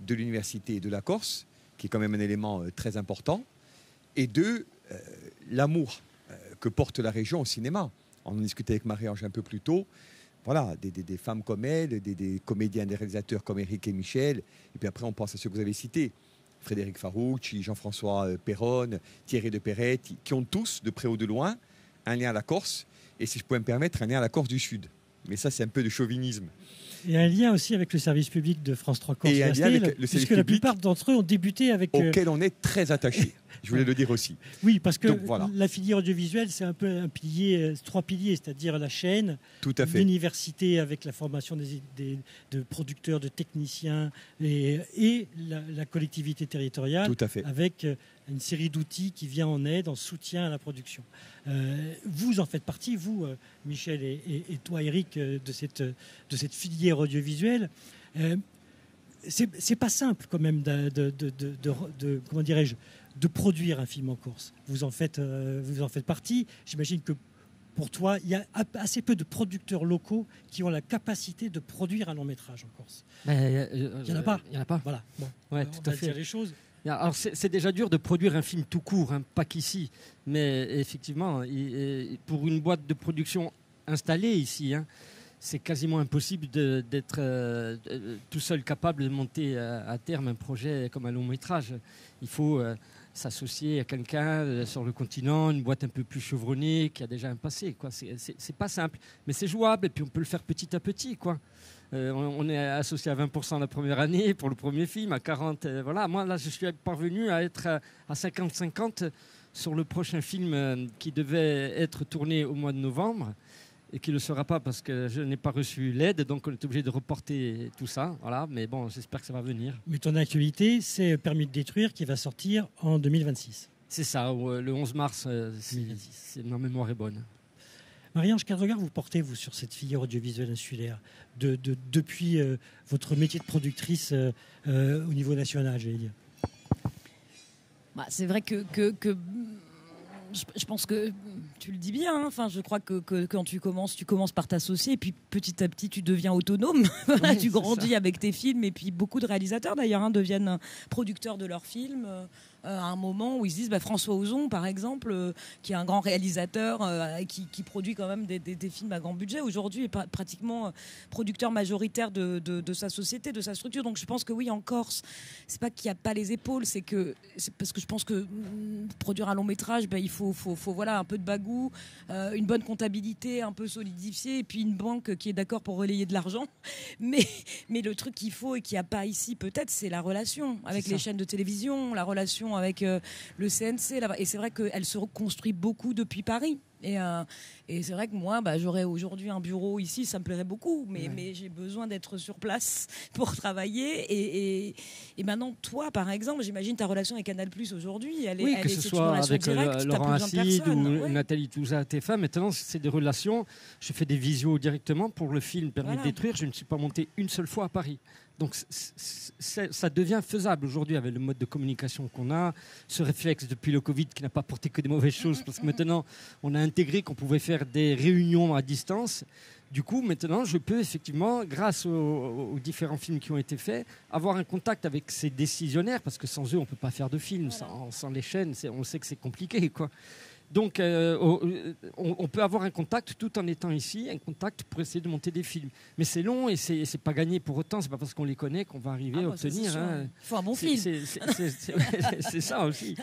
de l'université et de la Corse, qui est quand même un élément très important, et 2, l'amour que porte la région au cinéma. On en discutait avec Marie-Ange un peu plus tôt. Voilà, des femmes comme elle, des comédiens, des réalisateurs comme Éric et Michel. Et puis après, on pense à ceux que vous avez cités. Frédéric Faroucci, Jean-François Perronne, Thierry de Perret, qui ont tous, de près ou de loin, un lien à la Corse. Et si je pouvais me permettre, un lien à la Corse du Sud. Mais ça, c'est un peu de chauvinisme. Et un lien aussi avec le service public de France 3 Corse. Et un lien avec le service puisque la plupart d'entre eux ont débuté avec... Auquel on est très attaché. Je voulais le dire aussi. Oui, parce que donc, voilà. La filière audiovisuelle, c'est un peu un pilier, 3 piliers, c'est-à-dire la chaîne, l'université avec la formation de producteurs, de techniciens, et la collectivité territoriale, avec une série d'outils qui vient en aide, en soutien à la production. Vous en faites partie, vous, Michel, et toi, Éric, de cette filière audiovisuelle. C'est pas simple quand même de comment dirais-je, de produire un film en Corse. Vous en faites partie. J'imagine que pour toi, il y a assez peu de producteurs locaux qui ont la capacité de produire un long métrage en Corse. Il n'y en a pas. Il n'y en a pas. Voilà. Bon, ouais, on tout va à fait. dire les choses. Alors c'est déjà dur de produire un film tout court, hein, pas qu'ici. Mais effectivement, pour une boîte de production installée ici, hein, c'est quasiment impossible d'être tout seul capable de monter à terme un projet comme un long métrage. Il faut s'associer à quelqu'un sur le continent, une boîte un peu plus chevronnée, qui a déjà un passé, quoi. C'est pas simple, mais c'est jouable et puis on peut le faire petit à petit, quoi. On est associé à 20% la première année pour le premier film, à 40%. Voilà, moi là je suis parvenu à être à 50-50 sur le prochain film qui devait être tourné au mois de novembre et qui ne le sera pas parce que je n'ai pas reçu l'aide, donc on est obligé de reporter tout ça. Voilà, mais bon, j'espère que ça va venir. Mais ton actualité, c'est Permis de détruire qui va sortir en 2026. C'est ça, le 11 mars, si ma mémoire est bonne. Marie-Ange, quel regard vous portez, vous, sur cette filière audiovisuelle insulaire depuis votre métier de productrice au niveau national, j'allais dire? C'est vrai que je pense que tu le dis bien. Hein. Enfin, je crois que quand tu commences par t'associer et puis petit à petit tu deviens autonome. Oui, tu grandis avec tes films et puis beaucoup de réalisateurs d'ailleurs deviennent producteurs de leurs films. À un moment où ils se disent François Ozon par exemple qui est un grand réalisateur qui produit quand même des films à grand budget aujourd'hui est pratiquement producteur majoritaire de sa société, de sa structure. Donc je pense que oui, en Corse c'est pas qu'il n'y a pas les épaules, c'est parce que je pense que produire un long métrage il faut voilà, un peu de bagou, une bonne comptabilité un peu solidifiée et puis une banque qui est d'accord pour relayer de l'argent, mais le truc qu'il faut et qu'il n'y a pas ici peut-être c'est la relation avec les chaînes de télévision, la relation avec le CNC là-bas. Et c'est vrai qu'elle se construit beaucoup depuis Paris. Et c'est vrai que moi, j'aurais aujourd'hui un bureau ici, ça me plairait beaucoup, mais j'ai besoin d'être sur place pour travailler. Et maintenant, toi, par exemple, j'imagine ta relation avec Canal+ aujourd'hui, que ce soit avec Laurent Acide ou Nathalie Touza, TF1. Maintenant, c'est des relations. Je fais des visios directement pour le film Permis de détruire. Je ne suis pas monté une seule fois à Paris. Donc ça devient faisable aujourd'hui avec le mode de communication qu'on a, ce réflexe depuis le Covid qui n'a pas porté que des mauvaises choses parce que maintenant on a intégré qu'on pouvait faire des réunions à distance. Du coup maintenant je peux effectivement, grâce aux différents films qui ont été faits, avoir un contact avec ces décisionnaires parce que sans eux on ne peut pas faire de films, sans les chaînes on sait que c'est compliqué, quoi. Donc on peut avoir un contact tout en étant ici, un contact pour essayer de monter des films. Mais c'est long et c'est pas gagné pour autant, c'est pas parce qu'on les connaît qu'on va arriver à obtenir. Il faut un bon film. C'est ça aussi.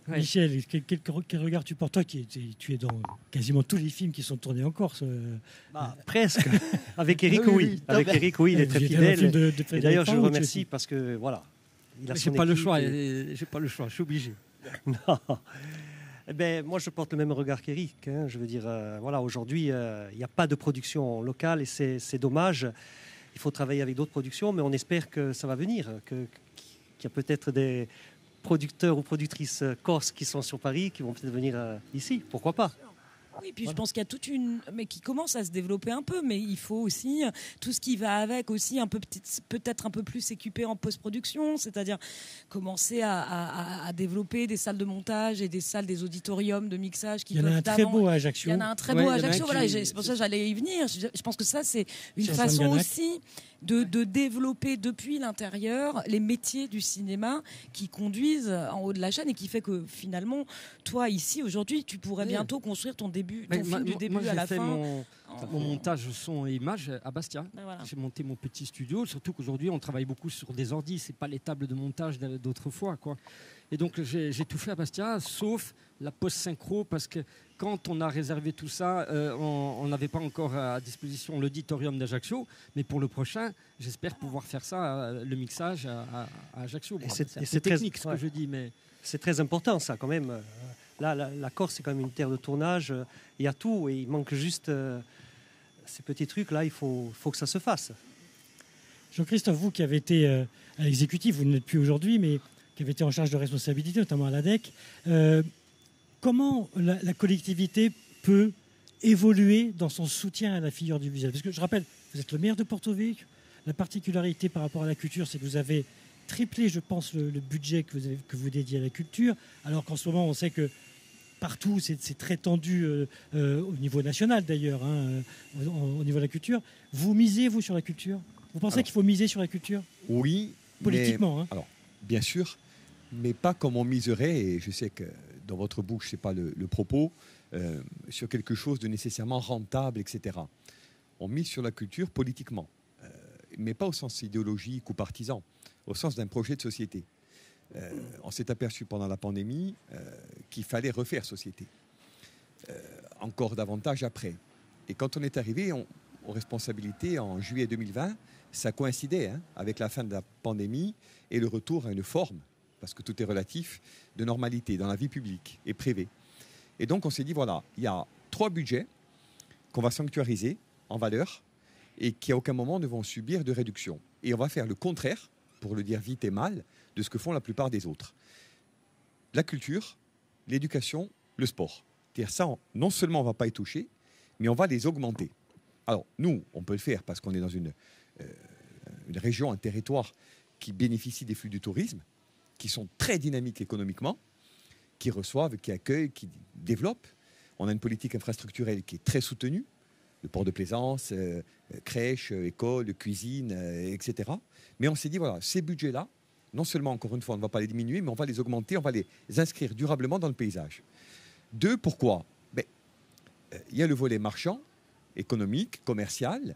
Ouais. Michel, quel regard tu portes, toi tu es dans quasiment tous les films qui sont tournés en Corse presque. Avec Eric, oui. Avec Eric, oui, il est très fidèle. Et d'ailleurs, je le remercie parce que voilà. J'ai pas le choix, je suis obligé. Non. Moi, je porte le même regard qu'Eric. Hein. Je veux dire, aujourd'hui, il n'y a pas de production locale et c'est dommage. Il faut travailler avec d'autres productions, mais on espère que ça va venir, qu'il y a peut-être des producteurs ou productrices corses qui sont sur Paris, qui vont peut-être venir ici. Pourquoi pas ? Oui, puis je pense qu'il y a mais qui commence à se développer un peu, mais il faut aussi tout ce qui va avec aussi peut-être un peu plus s'équiper en post-production, c'est-à-dire commencer à développer des salles de montage et des auditoriums de mixage. Il y en a un très beau à Ajaccio. Il y en a un très beau à Ajaccio, voilà, c'est pour ça que j'allais y venir. Je pense que ça, c'est une façon aussi de développer depuis l'intérieur les métiers du cinéma qui conduisent en haut de la chaîne et qui fait que finalement, toi ici aujourd'hui, tu pourrais bientôt construire ton film du début à la fin. Mon montage son et image à Bastia. Voilà. J'ai monté mon petit studio, surtout qu'aujourd'hui on travaille beaucoup sur des ordis, c'est pas les tables de montage d'autrefois, quoi. Et donc j'ai tout fait à Bastia, sauf la post-synchro, parce que quand on a réservé tout ça, on n'avait pas encore à disposition l'auditorium d'Ajaccio, mais pour le prochain, j'espère pouvoir faire ça, le mixage à Ajaccio. Bon, c'est technique ce que je dis, mais c'est très important ça quand même. Là, la Corse, c'est quand même une terre de tournage. Il y a tout et il manque juste ces petits trucs-là. Il faut que ça se fasse. Jean-Christophe, vous qui avez été à l'exécutif, vous n'êtes plus aujourd'hui, mais qui avez été en charge de responsabilité, notamment à l'ADEC, comment la collectivité peut évoluer dans son soutien à la filière audiovisuelle ? Parce que je rappelle, vous êtes le maire de Porto Vecchio. La particularité par rapport à la culture, c'est que vous avez triplé, je pense, le budget que vous dédiez à la culture, alors qu'en ce moment, on sait que partout, c'est très tendu au niveau national d'ailleurs, hein, au niveau de la culture. Vous misez, vous, sur la culture? Vous pensez qu'il faut miser sur la culture? Oui. Politiquement, mais, hein. Alors, bien sûr, mais pas comme on miserait, et je sais que dans votre bouche, ce n'est pas le propos, sur quelque chose de nécessairement rentable, etc. On mise sur la culture politiquement, mais pas au sens idéologique ou partisan, au sens d'un projet de société. On s'est aperçu pendant la pandémie qu'il fallait refaire société, encore davantage après. Et quand on est arrivé aux responsabilités en juillet 2020, ça coïncidait avec la fin de la pandémie et le retour à une forme, parce que tout est relatif, de normalité dans la vie publique et privée. Et donc on s'est dit, voilà, il y a 3 budgets qu'on va sanctuariser en valeur et qui à aucun moment ne vont subir de réduction. Et on va faire le contraire, pour le dire vite et mal, de ce que font la plupart des autres. La culture, l'éducation, le sport. C'est-à-dire ça, non seulement on ne va pas y toucher, mais on va les augmenter. Alors nous, on peut le faire parce qu'on est dans une région, un territoire qui bénéficie des flux du tourisme, qui sont très dynamiques économiquement, qui reçoivent, qui accueillent, qui développent. On a une politique infrastructurelle qui est très soutenue, le port de plaisance, crèche, école, cuisine, etc. Mais on s'est dit, voilà, ces budgets-là, non seulement, encore une fois, on ne va pas les diminuer, mais on va les augmenter, on va les inscrire durablement dans le paysage. 2, pourquoi? Il y a le volet marchand, économique, commercial,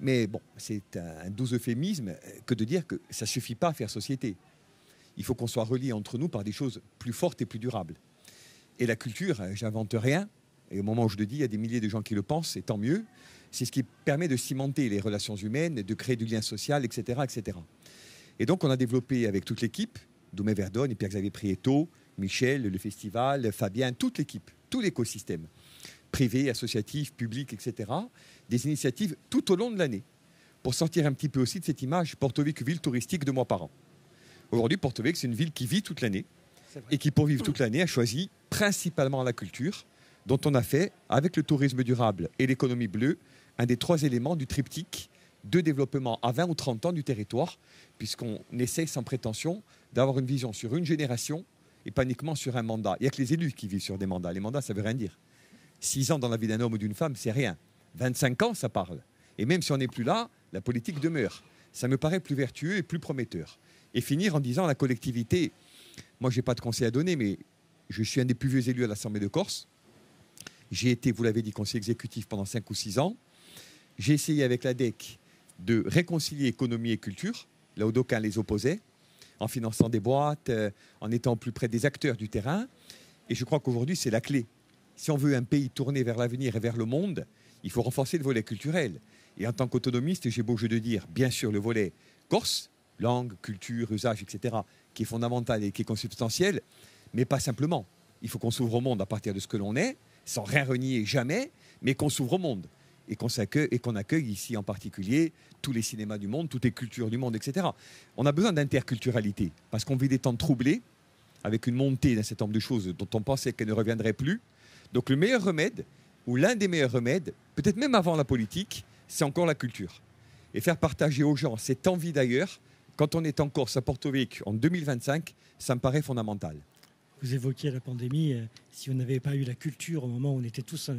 mais bon, c'est un doux euphémisme que de dire que ça ne suffit pas à faire société. Il faut qu'on soit reliés entre nous par des choses plus fortes et plus durables. Et la culture, j'invente rien, et au moment où je le dis, il y a des milliers de gens qui le pensent, et tant mieux. C'est ce qui permet de cimenter les relations humaines, de créer du lien social, etc., etc. Et donc, on a développé avec toute l'équipe, Doumé Verdonne, Pierre-Xavier Prieto, Michel, le festival, Fabien, toute l'équipe, tout l'écosystème, privé, associatif, public, etc., des initiatives tout au long de l'année, pour sortir un petit peu aussi de cette image Porto-Vecchio, ville touristique 2 mois par an. Aujourd'hui, Porto-Vecchio, c'est une ville qui vit toute l'année, et qui, pour vivre toute l'année, a choisi principalement la culture, dont on a fait, avec le tourisme durable et l'économie bleue, un des 3 éléments du triptyque de développement à 20 ou 30 ans du territoire, puisqu'on essaie sans prétention d'avoir une vision sur une génération et pas uniquement sur un mandat. Il n'y a que les élus qui vivent sur des mandats. Les mandats, ça ne veut rien dire. 6 ans dans la vie d'un homme ou d'une femme, c'est rien. 25 ans, ça parle. Et même si on n'est plus là, la politique demeure. Ça me paraît plus vertueux et plus prometteur. Et finir en disant à la collectivité, moi, je n'ai pas de conseil à donner, mais je suis un des plus vieux élus à l'Assemblée de Corse. J'ai été, vous l'avez dit, conseiller exécutif pendant 5 ou 6 ans. J'ai essayé avec l'ADEC de réconcilier économie et culture, là où d'aucuns les opposaient, en finançant des boîtes, en étant plus près des acteurs du terrain. Et je crois qu'aujourd'hui, c'est la clé. Si on veut un pays tourné vers l'avenir et vers le monde, il faut renforcer le volet culturel. Et en tant qu'autonomiste, j'ai beau jeu de dire, bien sûr, le volet corse, langue, culture, usage, etc., qui est fondamental et qui est consubstantiel, mais pas simplement. Il faut qu'on s'ouvre au monde à partir de ce que l'on est, sans rien renier jamais, mais qu'on s'ouvre au monde. Et qu'on accueille ici en particulier tous les cinémas du monde, toutes les cultures du monde, etc. On a besoin d'interculturalité, parce qu'on vit des temps troublés, avec une montée d'un certain nombre de choses dont on pensait qu'elles ne reviendraient plus. Donc le meilleur remède, ou l'un des meilleurs remèdes, peut-être même avant la politique, c'est encore la culture. Et faire partager aux gens cette envie d'ailleurs, quand on est en Corse à Porto-Vecchio en 2025, ça me paraît fondamental. Vous évoquiez la pandémie, si on n'avait pas eu la culture au moment où on était tous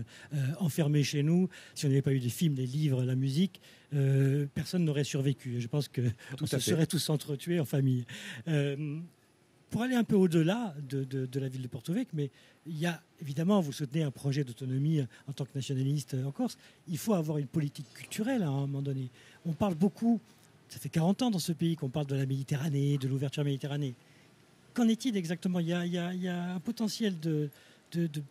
enfermés chez nous, si on n'avait pas eu des films, des livres, la musique, personne n'aurait survécu. Je pense qu'on se serait tous entretués en famille. Pour aller un peu au-delà de la ville de Porto-Vecchio, mais il y a évidemment, vous soutenez un projet d'autonomie en tant que nationaliste en Corse, il faut avoir une politique culturelle à un moment donné. On parle beaucoup, ça fait 40 ans dans ce pays qu'on parle de la Méditerranée, de l'ouverture Méditerranée. Qu'en est-il exactement ? Il y a un potentiel de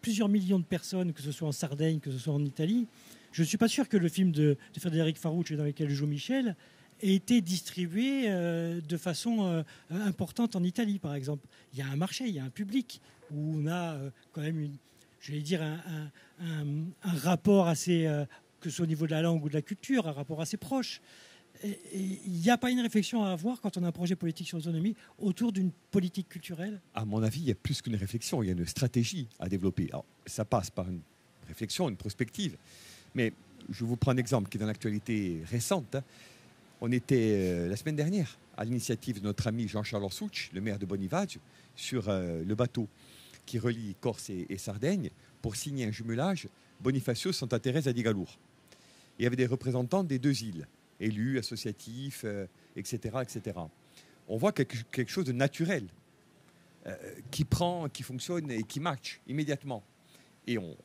plusieurs millions de personnes, que ce soit en Sardaigne, que ce soit en Italie. Je ne suis pas sûr que le film de Frédéric Farouche, dans lequel joue Michel, ait été distribué de façon importante en Italie, par exemple. Il y a un marché, il y a un public, où on a quand même un rapport assez, que ce soit au niveau de la langue ou de la culture, un rapport assez proche. Il n'y a pas une réflexion à avoir quand on a un projet politique sur l'autonomie autour d'une politique culturelle ? À mon avis, il y a plus qu'une réflexion, il y a une stratégie à développer. Alors, ça passe par une réflexion, une prospective. Mais je vous prends un exemple qui est dans l'actualité récente. On était la semaine dernière à l'initiative de notre ami Jean-Charles Orsucci, le maire de Bonivaggio, sur le bateau qui relie Corse et Sardaigne pour signer un jumelage Bonifacio-Santa Teresa di Galour. Il y avait des représentants des deux îles, élus, associatifs, etc., etc. On voit quelque chose de naturel qui fonctionne et qui match immédiatement. Et on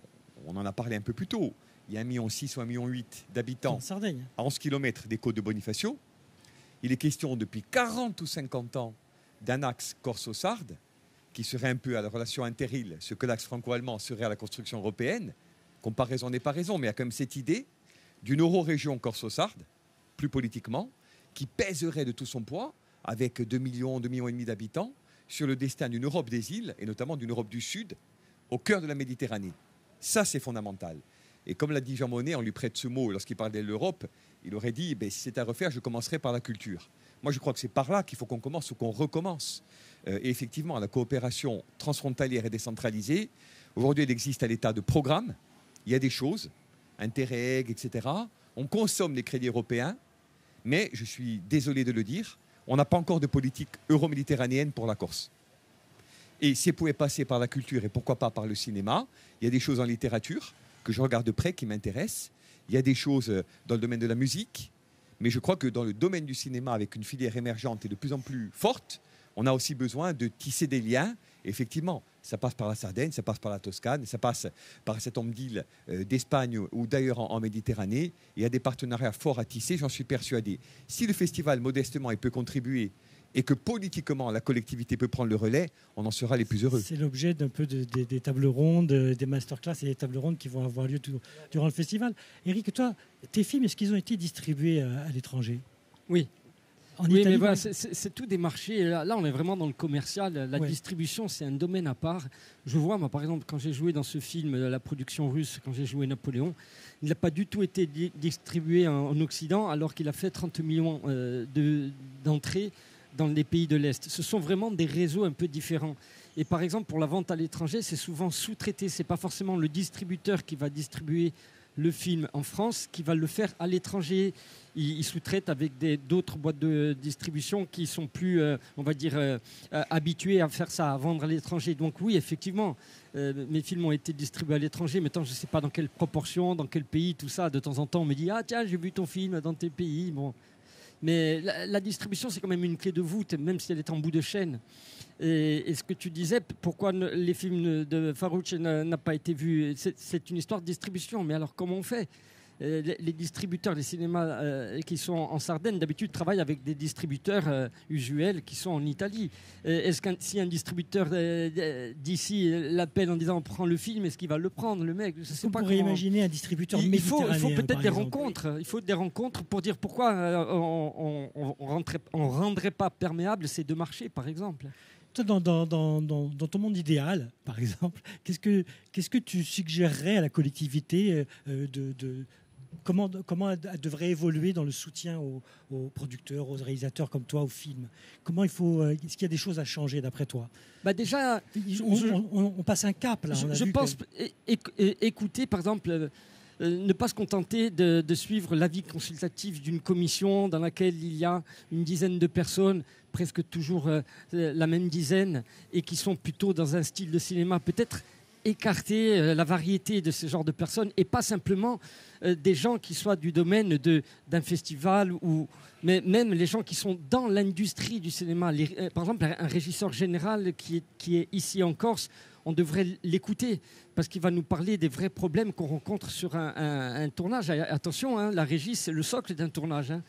en a parlé un peu plus tôt. Il y a 1,6 million ou 1,8 million d'habitants à 11 km des côtes de Bonifacio. Il est question depuis 40 ou 50 ans d'un axe corso-sarde qui serait un peu à la relation interile, ce que l'axe franco-allemand serait à la construction européenne. Comparaison n'est pas raison, mais il y a quand même cette idée d'une euro-région corso-sarde, plus politiquement, qui pèserait de tout son poids, avec 2,5 millions d'habitants, sur le destin d'une Europe des îles, et notamment d'une Europe du Sud, au cœur de la Méditerranée. Ça, c'est fondamental. Et comme l'a dit Jean Monnet, on lui prête ce mot lorsqu'il parlait de l'Europe, il aurait dit, si c'est à refaire, je commencerai par la culture. Moi, je crois que c'est par là qu'il faut qu'on commence ou qu'on recommence. Et effectivement, la coopération transfrontalière et décentralisée, aujourd'hui, elle existe à l'état de programme. Il y a des choses, Interreg, etc. On consomme les crédits européens, mais je suis désolé de le dire, on n'a pas encore de politique euro-méditerranéenne pour la Corse. Et si elle pouvait passer par la culture et pourquoi pas par le cinéma, il y a des choses en littérature que je regarde de près qui m'intéressent. Il y a des choses dans le domaine de la musique, mais je crois que dans le domaine du cinéma, avec une filière émergente et de plus en plus forte, on a aussi besoin de tisser des liens. Et effectivement, ça passe par la Sardaigne, ça passe par la Toscane, ça passe par cet homme d'île d'Espagne ou d'ailleurs en Méditerranée. Il y a des partenariats forts à tisser, j'en suis persuadé. Si le festival, modestement, il peut contribuer et que politiquement la collectivité peut prendre le relais, on en sera les plus heureux. C'est l'objet d'un peu des tables rondes, des masterclass et des tables rondes qui vont avoir lieu durant le festival. Éric, toi, tes films, est-ce qu'ils ont été distribués à l'étranger ? Oui. Oui, mais voilà, c'est tout des marchés. Là, on est vraiment dans le commercial. La distribution, c'est un domaine à part. Je vois, moi, par exemple, quand j'ai joué dans ce film, la production russe, quand j'ai joué Napoléon, il n'a pas du tout été distribué en Occident, alors qu'il a fait 30 millions d'entrées dans les pays de l'Est. Ce sont vraiment des réseaux un peu différents. Et par exemple, pour la vente à l'étranger, c'est souvent sous-traité. Ce n'est pas forcément le distributeur qui va distribuer le film en France, qui va le faire à l'étranger. Ils sous-traitent avec d'autres boîtes de distribution qui sont plus, on va dire, habituées à faire ça, à vendre à l'étranger. Donc oui, effectivement, mes films ont été distribués à l'étranger. Maintenant, je ne sais pas dans quelle proportion, dans quel pays, tout ça. De temps en temps, on me dit « Ah tiens, j'ai vu ton film dans tes pays. » Bon. Mais la distribution, c'est quand même une clé de voûte, même si elle est en bout de chaîne. Et ce que tu disais, pourquoi les films de Farrugia n'ont pas été vus, c'est une histoire de distribution. Mais alors, comment on fait ? Les distributeurs, les cinémas qui sont en Sardaigne, d'habitude, travaillent avec des distributeurs usuels qui sont en Italie. Est-ce que si un distributeur d'ici l'appelle en disant « on prend le film », est-ce qu'il va le prendre, le mec ? On pourrait imaginer un distributeur méditerranéen. Il faut peut-être des rencontres. Il faut des rencontres pour dire pourquoi on rendrait pas perméable ces deux marchés, par exemple. Toi, dans ton monde idéal, par exemple, qu'est-ce que tu suggérerais à la collectivité comment elle devrait évoluer dans le soutien aux producteurs, aux réalisateurs comme toi, aux films ? Est-ce qu'il y a des choses à changer d'après toi ? Déjà, on passe un cap là. Je pense écouter, par exemple. Ne pas se contenter de suivre l'avis consultatif d'une commission dans laquelle il y a une dizaine de personnes, presque toujours la même dizaine, et qui sont plutôt dans un style de cinéma peut-être écarter la variété de ce genre de personnes et pas simplement des gens qui soient du domaine d'un festival mais même les gens qui sont dans l'industrie du cinéma. Par exemple, un régisseur général qui est ici en Corse, on devrait l'écouter parce qu'il va nous parler des vrais problèmes qu'on rencontre sur un tournage. Attention, hein, la régie, c'est le socle d'un tournage. Hein.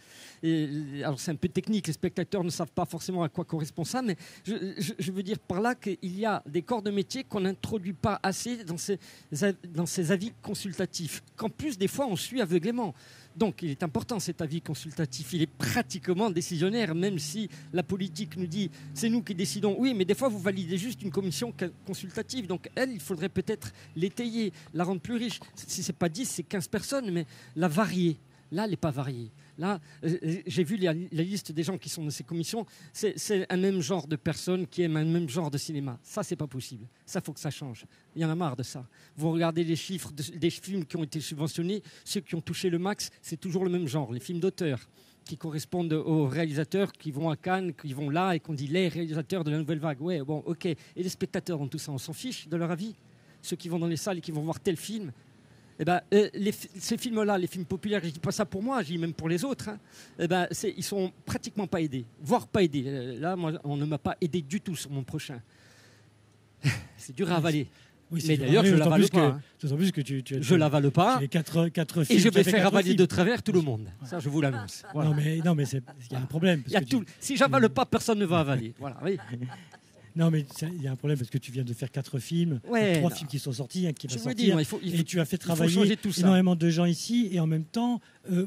Alors c'est un peu technique, les spectateurs ne savent pas forcément à quoi correspond ça, mais je veux dire par là qu'il y a des corps de métier qu'on n'introduit pas assez dans ces avis consultatifs, qu'en plus des fois on suit aveuglément. Donc il est important cet avis consultatif, il est pratiquement décisionnaire, même si la politique nous dit c'est nous qui décidons. Oui, mais des fois vous validez juste une commission consultative, donc il faudrait peut-être l'étayer, la rendre plus riche. Si c'est pas 10, c'est 15 personnes, mais la varier. Là, elle n'est pas variée. Là, j'ai vu la liste des gens qui sont dans ces commissions. C'est un même genre de personnes qui aiment un même genre de cinéma. Ça, c'est pas possible. Ça, faut que ça change. Il y en a marre de ça. Vous regardez les chiffres des films qui ont été subventionnés. Ceux qui ont touché le max, c'est toujours le même genre. Les films d'auteur. qui correspondent aux réalisateurs qui vont à Cannes, qui vont là et qu'on dit les réalisateurs de la nouvelle vague. Ouais, bon, ok. Et les spectateurs ont tout ça, on s'en fiche de leur avis. Ceux qui vont dans les salles et qui vont voir tel film. Eh ben, ces films-là, les films populaires, je ne dis pas ça pour moi, je dis même pour les autres, hein, eh ben, ils ne sont pratiquement pas aidés, voire pas aidés. Là, moi, on ne m'a pas aidé du tout sur mon prochain. C'est dur à avaler. Oui, mais d'ailleurs, je ne l'avale pas. D'autant plus que je l'avale pas. Les quatre films, et je vais faire avaler de travers tout le monde. Ça, je vous l'annonce. Voilà. Non, mais il y a un problème. Si j'avale pas, personne ne va avaler. Voilà, oui. Non, mais il y a un problème parce que tu viens de faire 4 films, 3 films qui sont sortis, un qui va sortir. Et tu as fait travailler énormément de gens ici et en même temps,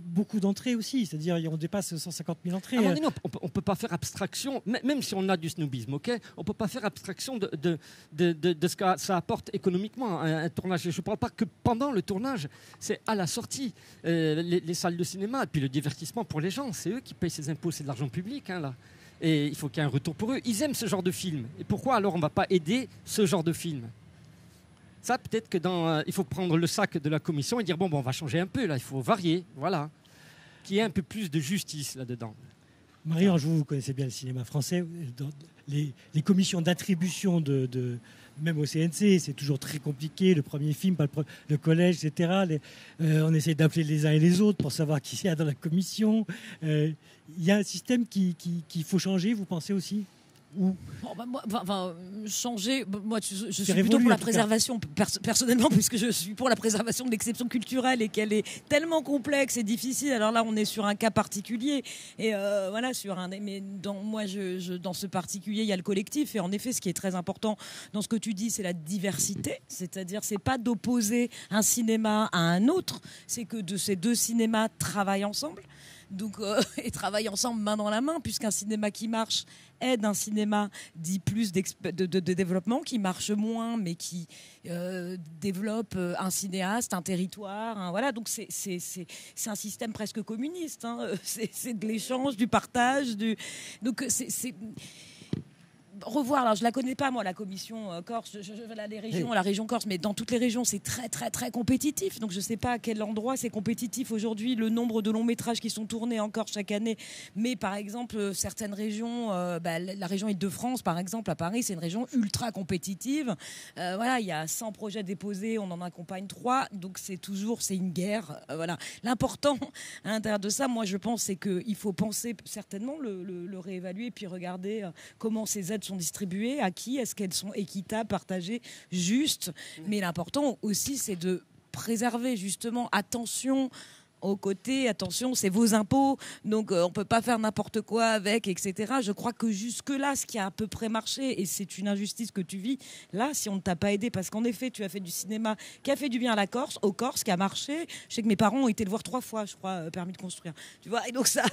beaucoup d'entrées aussi. C'est-à-dire, on dépasse 150 000 entrées. Non, on ne peut pas faire abstraction, même si on a du snobisme, ok, on ne peut pas faire abstraction de ce que ça apporte économiquement un tournage. Je ne parle pas que pendant le tournage, c'est à la sortie. Les salles de cinéma et puis le divertissement pour les gens, c'est eux qui payent ces impôts, c'est de l'argent public, hein, là. Et il faut qu'il y ait un retour pour eux. Ils aiment ce genre de film. Et pourquoi alors on ne va pas aider ce genre de film? Ça, peut-être que il faut prendre le sac de la commission et dire bon, on va changer un peu, là, il faut varier, voilà. Qu'il y ait un peu plus de justice là-dedans. Marie-Ange, vous connaissez bien le cinéma français. Dans les commissions d'attribution même au CNC, c'est toujours très compliqué. Le premier film, le collège, etc. On essaie d'appeler les uns et les autres pour savoir qui y a dans la commission. Il y a un système qu'il faut changer, vous pensez aussi? Changer. Moi, je suis plutôt pour la préservation, personnellement, puisque je suis pour la préservation de l'exception culturelle et qu'elle est tellement complexe et difficile. Alors là, on est sur un cas particulier. Et voilà, mais dans ce particulier, il y a le collectif. Et en effet, ce qui est très important dans ce que tu dis, c'est la diversité. C'est-à-dire, c'est pas d'opposer un cinéma à un autre, c'est que ces deux cinémas travaillent ensemble. Donc, et travaillent ensemble main dans la main, puisqu'un cinéma qui marche aide un cinéma dit plus de développement, qui marche moins, mais qui développe un cinéaste, un territoire. Voilà, donc c'est un système presque communiste. Hein. C'est de l'échange, du partage. Donc c'est revoir, alors je la connais pas moi, la commission Corse, la région Corse, mais dans toutes les régions c'est très très très compétitif, donc je sais pas à quel endroit c'est compétitif aujourd'hui, le nombre de longs métrages qui sont tournés en Corse chaque année, mais par exemple certaines régions, la région Île-de-France par exemple à Paris, c'est une région ultra compétitive, voilà, il y a 100 projets déposés, on en accompagne 3, donc c'est une guerre, voilà. L'important à l'intérieur de ça, moi je pense, c'est qu'il faut penser certainement le réévaluer, puis regarder comment ces aides sont distribuées, à qui, est-ce qu'elles sont équitables, partagées, justes. Mais l'important aussi, c'est de préserver justement, attention au côté, attention, c'est vos impôts, donc on ne peut pas faire n'importe quoi avec, etc. Je crois que jusque-là, ce qui a à peu près marché, et c'est une injustice que tu vis, là, si on ne t'a pas aidé, parce qu'en effet, tu as fait du cinéma qui a fait du bien à la Corse, aux Corses, qui a marché. Je sais que mes parents ont été le voir 3 fois, je crois, permis de construire. Tu vois, et donc ça...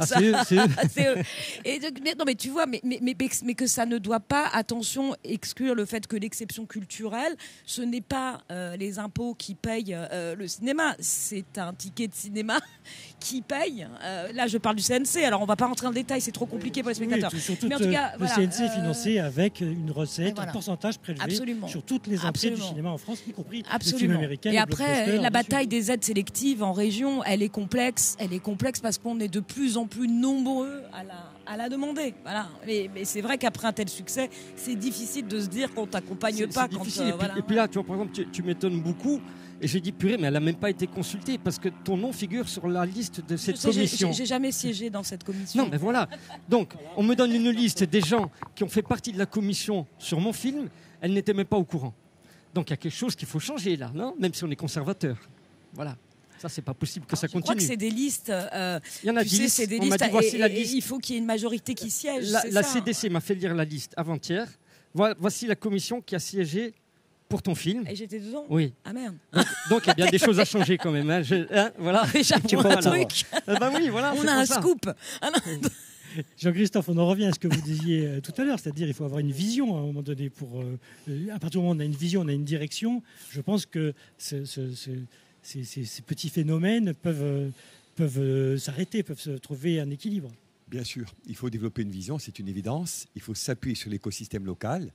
Et donc, non, mais tu vois, mais que ça ne doit pas, attention, exclure le fait que l'exception culturelle, ce n'est pas les impôts qui payent le cinéma, c'est un ticket de cinéma qui paye. Là, je parle du CNC. Alors, on ne va pas rentrer dans le détail, c'est trop compliqué pour les spectateurs. Oui, mais en tout cas, le CNC est financé avec une recette, un pourcentage prélevé sur toutes les entrées du cinéma en France, y compris les films américains. Et après, la bataille des aides sélectives en région, elle est complexe. Elle est complexe parce qu'on est de plus en plus nombreux à la demander. Voilà. Mais c'est vrai qu'après un tel succès, c'est difficile de se dire qu'on ne t'accompagne pas. C'est difficile. Et puis là, tu vois, par exemple, tu m'étonnes beaucoup. Et j'ai dit, purée, mais elle n'a même pas été consultée parce que ton nom figure sur la liste de cette commission. J'ai jamais siégé dans cette commission. Non, mais voilà. Donc, on me donne une liste des gens qui ont fait partie de la commission sur mon film. Elle n'était même pas au courant. Donc, il y a quelque chose qu'il faut changer là, non? Même si on est conservateur. Voilà. Ça, c'est pas possible que ça continue. Je crois que c'est des listes. Il y en a 10. C'est des listes. Voici la liste. Il faut qu'il y ait une majorité qui siège. La CDC m'a fait lire la liste avant-hier. Voici la commission qui a siégé pour ton film. Et j'étais dedans? Oui. Ah merde. Donc il y a bien des choses à changer quand même. Hein. Voilà. J'apprends un truc. Oui, voilà, on a un scoop. Jean-Christophe, on en revient à ce que vous disiez tout à l'heure, c'est-à-dire il faut avoir une vision à un moment donné. À partir du moment où on a une vision, on a une direction. Je pense que ces petits phénomènes peuvent s'arrêter, peuvent se trouver un équilibre. Bien sûr, il faut développer une vision, c'est une évidence. Il faut s'appuyer sur l'écosystème local.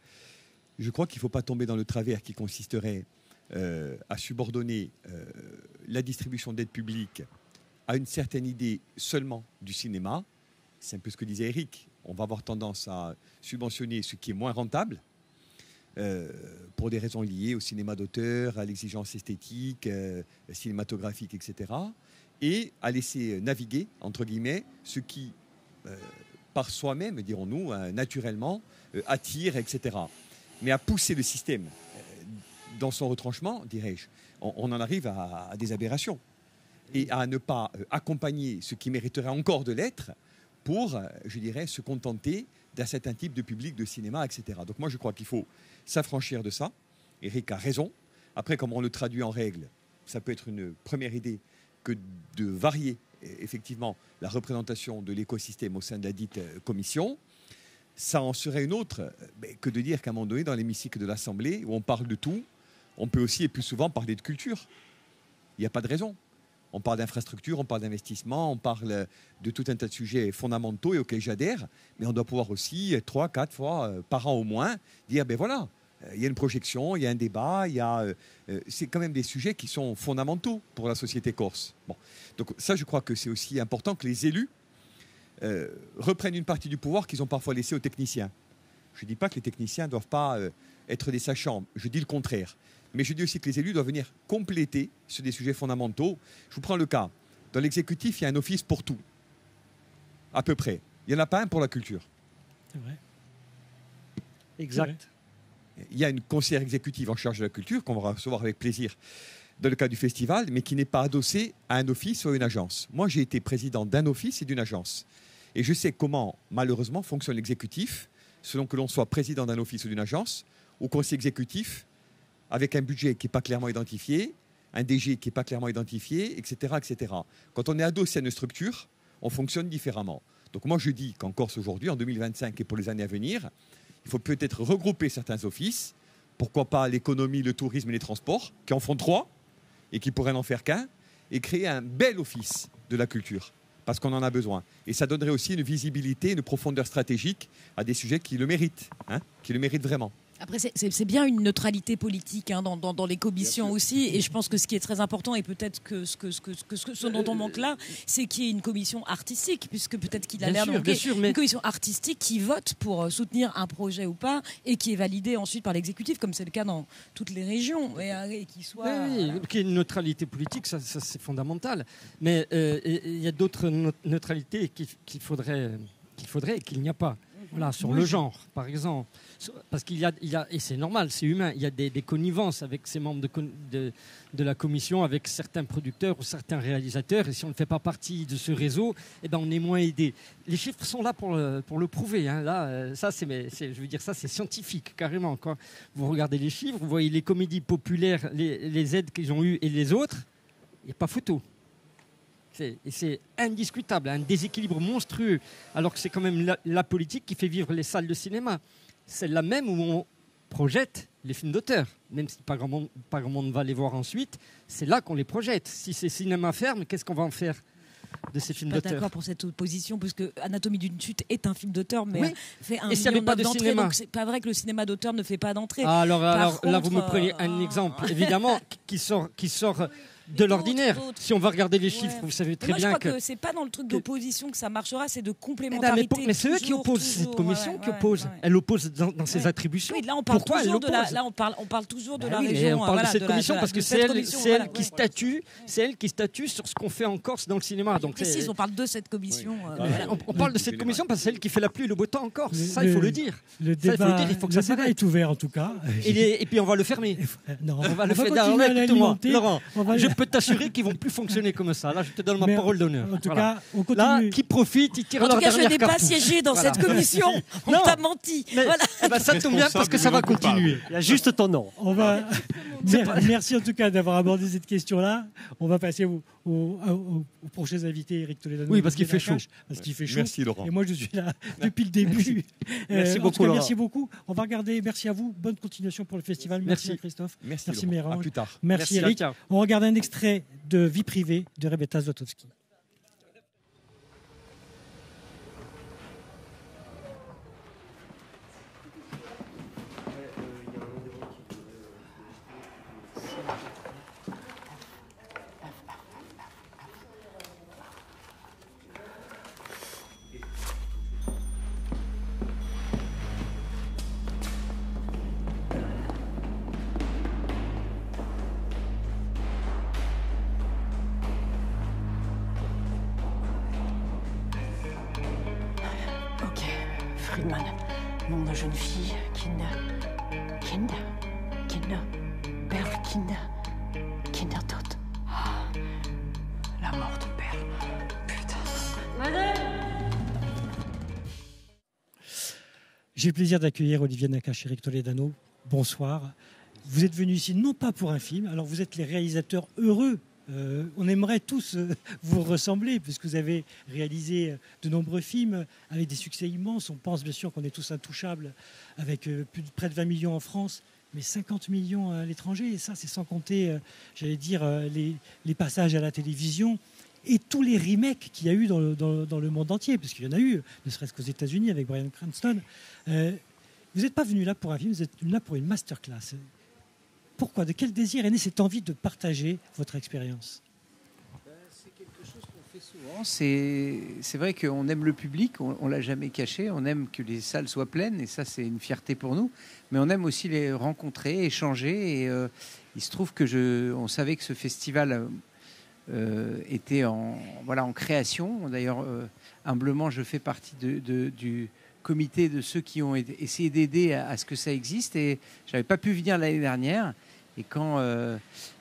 Je crois qu'il ne faut pas tomber dans le travers qui consisterait à subordonner la distribution d'aide publique a une certaine idée seulement du cinéma, c'est un peu ce que disait Eric, on va avoir tendance à subventionner ce qui est moins rentable, pour des raisons liées au cinéma d'auteur, à l'exigence esthétique, cinématographique, etc. Et à laisser naviguer, entre guillemets, ce qui, par soi-même, dirons-nous, naturellement, attire, etc. Mais à pousser le système dans son retranchement, dirais-je, on en arrive à des aberrations. Et à ne pas accompagner ce qui mériterait encore de l'être pour, je dirais, se contenter d'un certain type de public de cinéma, etc. Donc moi, je crois qu'il faut s'affranchir de ça. Eric a raison. Après, comment on le traduit en règle, ça peut être une première idée que de varier effectivement la représentation de l'écosystème au sein de la dite commission. Ça en serait une autre que de dire qu'à un moment donné, dans l'hémicycle de l'Assemblée, où on parle de tout, on peut aussi et plus souvent parler de culture. Il n'y a pas de raison. On parle d'infrastructure, on parle d'investissement, on parle de tout un tas de sujets fondamentaux et auxquels j'adhère, mais on doit pouvoir aussi 3-4 fois par an au moins dire, ben voilà, il y a une projection, il y a un débat, c'est quand même des sujets qui sont fondamentaux pour la société corse. Bon. Donc ça, je crois que c'est aussi important que les élus reprennent une partie du pouvoir qu'ils ont parfois laissé aux techniciens. Je ne dis pas que les techniciens ne doivent pas être des sachants, je dis le contraire. Mais je dis aussi que les élus doivent venir compléter sur des sujets fondamentaux. Je vous prends le cas. Dans l'exécutif, il y a un office pour tout. À peu près. Il n'y en a pas un pour la culture. C'est vrai. Exact. Il y a une conseillère exécutive en charge de la culture qu'on va recevoir avec plaisir dans le cas du festival, mais qui n'est pas adossée à un office ou à une agence. Moi, j'ai été président d'un office et d'une agence. Et je sais comment, malheureusement, fonctionne l'exécutif, selon que l'on soit président d'un office ou d'une agence, ou conseiller exécutif, avec un budget qui n'est pas clairement identifié, un DG qui n'est pas clairement identifié, etc., etc. Quand on est adossé à une structure, on fonctionne différemment. Donc moi, je dis qu'en Corse aujourd'hui, en 2025 et pour les années à venir, il faut peut-être regrouper certains offices, pourquoi pas l'économie, le tourisme et les transports, qui en font 3 et qui pourraient n'en faire qu'un, et créer un bel office de la culture, parce qu'on en a besoin. Et ça donnerait aussi une visibilité, une profondeur stratégique à des sujets qui le méritent, qui le méritent vraiment. Après, c'est bien une neutralité politique dans les commissions aussi. Et je pense que ce qui est très important, et peut-être que ce dont on manque là, c'est qu'il y ait une commission artistique, puisque peut-être qu'il a l'air de manquer une commission artistique qui vote pour soutenir un projet ou pas, et qui est validée ensuite par l'exécutif, comme c'est le cas dans toutes les régions. Et qui soit... Oui, qu'il y ait une neutralité politique, ça c'est fondamental. Mais il y a d'autres neutralités qu'il faudrait et qu'il n'y a pas. Voilà, sur le genre, par exemple. Parce qu'il y a, et c'est normal, c'est humain, il y a des connivences avec ces membres de la commission, avec certains producteurs ou certains réalisateurs. Et si on ne fait pas partie de ce réseau, eh ben on est moins aidé. Les chiffres sont là pour le prouver. Là, ça, je veux dire, ça, c'est scientifique, carrément. Quand vous regardez les chiffres, vous voyez les comédies populaires, les aides qu'ils ont eues et les autres, il n'y a pas photo. C'est indiscutable, un déséquilibre monstrueux, alors que c'est quand même la politique qui fait vivre les salles de cinéma. C'est la même où on projette les films d'auteur, même si pas grand monde va les voir ensuite, c'est là qu'on les projette. Si c'est cinéma ferme, qu'est-ce qu'on va en faire de ces films d'auteur? Je suis pas d'accord pour cette opposition, parce que Anatomie d'une chute est un film d'auteur, mais fait un et s'il n'y avait pas de cinéma, donc c'est pas vrai que le cinéma d'auteur ne fait pas d'entrée. Alors là, vous me prenez un exemple, évidemment, qui sort de l'ordinaire. Si on va regarder les chiffres, vous savez très bien que... Je crois que c'est pas dans le truc d'opposition que ça marchera, c'est de complémentarité. Mais c'est eux qui opposent, cette commission qui oppose. Elle oppose dans ses attributions. Oui, là on parle toujours on parle toujours de la région. On parle de cette commission parce que c'est elle qui statue, c'est elle qui statue sur ce qu'on fait en Corse dans le cinéma. Donc précise, on parle de cette commission. On parle de cette commission parce que c'est elle qui fait la pluie et le beau temps en Corse. Ça, il faut le dire. Le débat est ouvert en tout cas. Et puis on va le fermer. On va le fermer. Laurent, je peux t'assurer qu'ils vont plus fonctionner comme ça. Là, je te donne ma parole d'honneur. En tout cas, on continue. Là, qui profite, ils tirent leur dernière cartouche. En tout cas, je n'ai pas siégé dans cette commission. On t'a menti. Ça tombe bien parce que ça va continuer. Il y a juste ton nom. Merci en tout cas d'avoir abordé cette question-là. On va passer aux prochains invités, Eric Toledano. Oui, parce qu'il fait chaud. Merci Laurent. Et moi, je suis là depuis le début. Merci beaucoup. Merci beaucoup. On va regarder. Merci à vous. Bonne continuation pour le festival. Merci à Christophe. Merci Mérange. À plus tard. Merci Eric. On regarde un extrait de Vie privée de Rebecca Zlotowski. Goldman. Nom de jeune fille, Kinder, Perle Kindertot. Ah, la mort de Perle. Putain. Madame! J'ai le plaisir d'accueillir Olivier Nakache, Eric Toledano. Bonsoir. Vous êtes venus ici non pas pour un film, alors vous êtes les réalisateurs heureux. On aimerait tous vous ressembler, puisque vous avez réalisé de nombreux films avec des succès immenses. On pense bien sûr qu'on est tous intouchables, avec près de 20 millions en France, mais 50 millions à l'étranger. Et ça, c'est sans compter, j'allais dire, les passages à la télévision et tous les remakes qu'il y a eu dans le monde entier, parce qu'il y en a eu, ne serait-ce qu'aux États-Unis avec Bryan Cranston. Vous n'êtes pas venu là pour un film, vous êtes venu là pour une masterclass. Pourquoi? De quel désir est née cette envie de partager votre expérience? C'est quelque chose qu'on fait souvent. C'est vrai qu'on aime le public, on ne l'a jamais caché. On aime que les salles soient pleines, et ça, c'est une fierté pour nous. Mais on aime aussi les rencontrer, échanger. Et il se trouve on savait que ce festival était en création. D'ailleurs, humblement, je fais partie du comité de ceux qui ont essayé d'aider à ce que ça existe. Et je n'avais pas pu venir l'année dernière. Et quand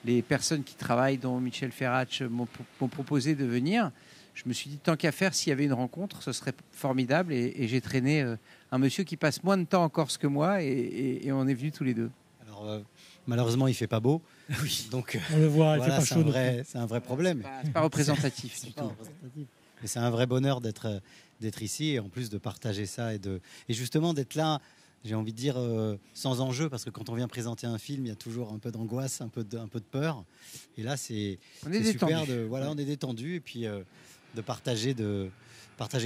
les personnes qui travaillent, dont Michel Ferrach, m'ont proposé de venir, je me suis dit, tant qu'à faire, s'il y avait une rencontre, ce serait formidable. Et j'ai traîné un monsieur qui passe moins de temps en Corse que moi, et on est venus tous les deux. Alors, malheureusement, il ne fait pas beau. Oui, donc, on le voit, il voilà, fait pas chaud. C'est un vrai problème. C'est pas représentatif du tout. Mais c'est un vrai bonheur d'être ici, et en plus de partager ça, et justement d'être là. J'ai envie de dire sans enjeu, parce que quand on vient présenter un film, il y a toujours un peu d'angoisse, un peu de peur. Et là, c'est super. On est détendu, et puis de partager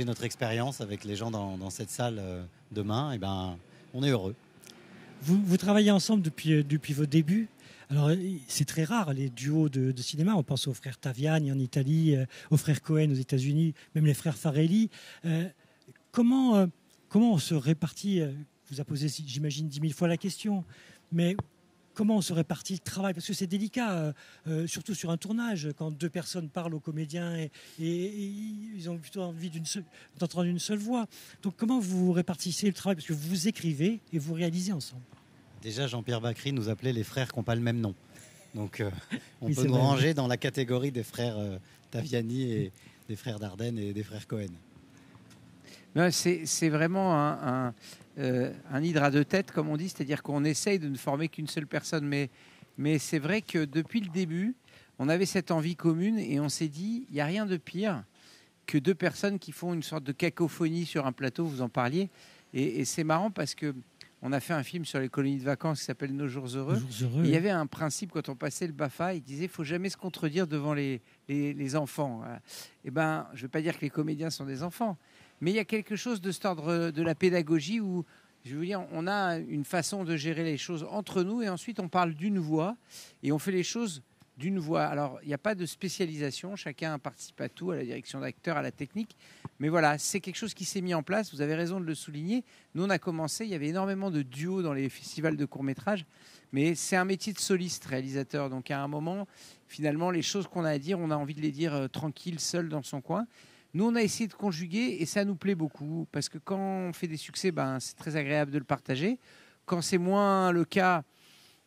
notre expérience avec les gens dans cette salle demain. Et ben, on est heureux. Vous travaillez ensemble depuis vos débuts. Alors, c'est très rare, les duos de cinéma. On pense aux frères Taviani en Italie, aux frères Cohen aux États-Unis, même les frères Farrelly. Comment on se répartit? Vous a posé, j'imagine, 10 000 fois la question, mais comment on se répartit le travail? Parce que c'est délicat, surtout sur un tournage, quand deux personnes parlent aux comédiens et ils ont plutôt envie d'entendre une seule voix. Donc comment vous répartissez le travail? Parce que vous écrivez et vous réalisez ensemble. Déjà, Jean-Pierre Bacri nous appelait les frères qui n'ont pas le même nom. Donc on peut nous vrai, ranger dans la catégorie des frères Taviani et des frères Dardenne et des frères Cohen. C'est vraiment un hydre à deux têtes, comme on dit, c'est-à-dire qu'on essaye de ne former qu'une seule personne. Mais c'est vrai que depuis le début, on avait cette envie commune, et on s'est dit, il n'y a rien de pire que deux personnes qui font une sorte de cacophonie sur un plateau, vous en parliez. Et c'est marrant parce que on a fait un film sur les colonies de vacances qui s'appelle Nos jours heureux. Il y avait un principe quand on passait le BAFA, il disait qu'il ne faut jamais se contredire devant les enfants. Et ben, je ne veux pas dire que les comédiens sont des enfants, mais il y a quelque chose de cet ordre de la pédagogie où, je veux dire, on a une façon de gérer les choses entre nous, et ensuite on parle d'une voix et on fait les choses d'une voix. Alors, il n'y a pas de spécialisation, chacun participe à tout, à la direction d'acteur, à la technique. Mais voilà, c'est quelque chose qui s'est mis en place, vous avez raison de le souligner. Nous, on a commencé, il y avait énormément de duos dans les festivals de court-métrage, mais c'est un métier de soliste, réalisateur. Donc, à un moment, finalement, les choses qu'on a à dire, on a envie de les dire tranquille, seul dans son coin. Nous, on a essayé de conjuguer, et ça nous plaît beaucoup, parce que quand on fait des succès, c'est très agréable de le partager. Quand c'est moins le cas,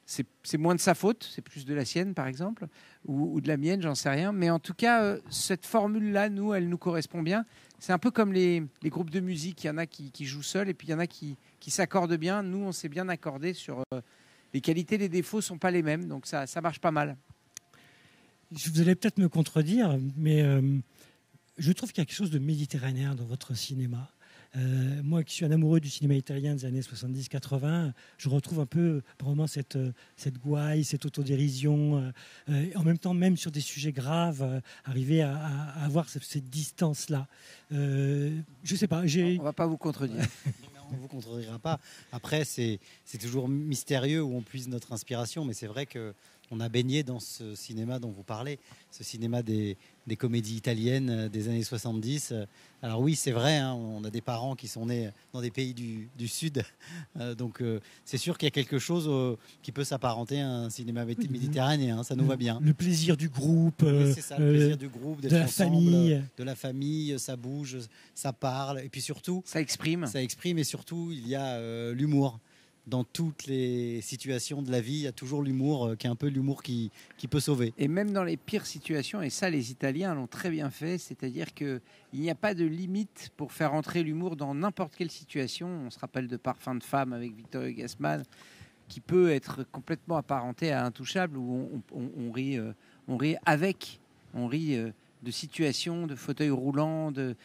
c'est moins de sa faute, c'est plus de la sienne, par exemple, ou de la mienne, j'en sais rien. Mais en tout cas, cette formule-là, nous, elle nous correspond bien. C'est un peu comme les groupes de musique. Il y en a qui jouent seuls, et puis il y en a qui s'accordent bien. Nous, on s'est bien accordé sur les qualités, les défauts ne sont pas les mêmes. Donc ça marche pas mal. Vous allez peut-être me contredire, mais je trouve qu'il y a quelque chose de méditerranéen dans votre cinéma. Moi qui suis un amoureux du cinéma italien des années 70-80, je retrouve un peu vraiment cette gouaille, cette autodérision, en même temps, même sur des sujets graves, arriver à avoir cette distance-là. Je sais pas. On ne va pas vous contredire. On ne vous contredira pas. Après, c'est toujours mystérieux où on puise notre inspiration, mais c'est vrai que on a baigné dans ce cinéma dont vous parlez, ce cinéma des comédies italiennes des années 70. Alors oui, c'est vrai, hein, on a des parents qui sont nés dans des pays du Sud. Donc c'est sûr qu'il y a quelque chose qui peut s'apparenter à un cinéma méditerranéen. Ça nous va bien. Le plaisir du groupe. Oui, c'est ça, le plaisir du groupe, d'être de la ensemble, famille. de la famille, ça bouge, ça parle. Et puis surtout... Ça exprime. Ça exprime et surtout, il y a l'humour. Dans toutes les situations de la vie, il y a toujours l'humour qui est un peu l'humour qui peut sauver. Et même dans les pires situations, et ça les Italiens l'ont très bien fait, c'est-à-dire qu'il n'y a pas de limite pour faire entrer l'humour dans n'importe quelle situation. On se rappelle de Parfum de femme avec Vittorio Gassman, qui peut être complètement apparenté à Intouchable, où on rit avec, on rit de situations, de fauteuils roulants, de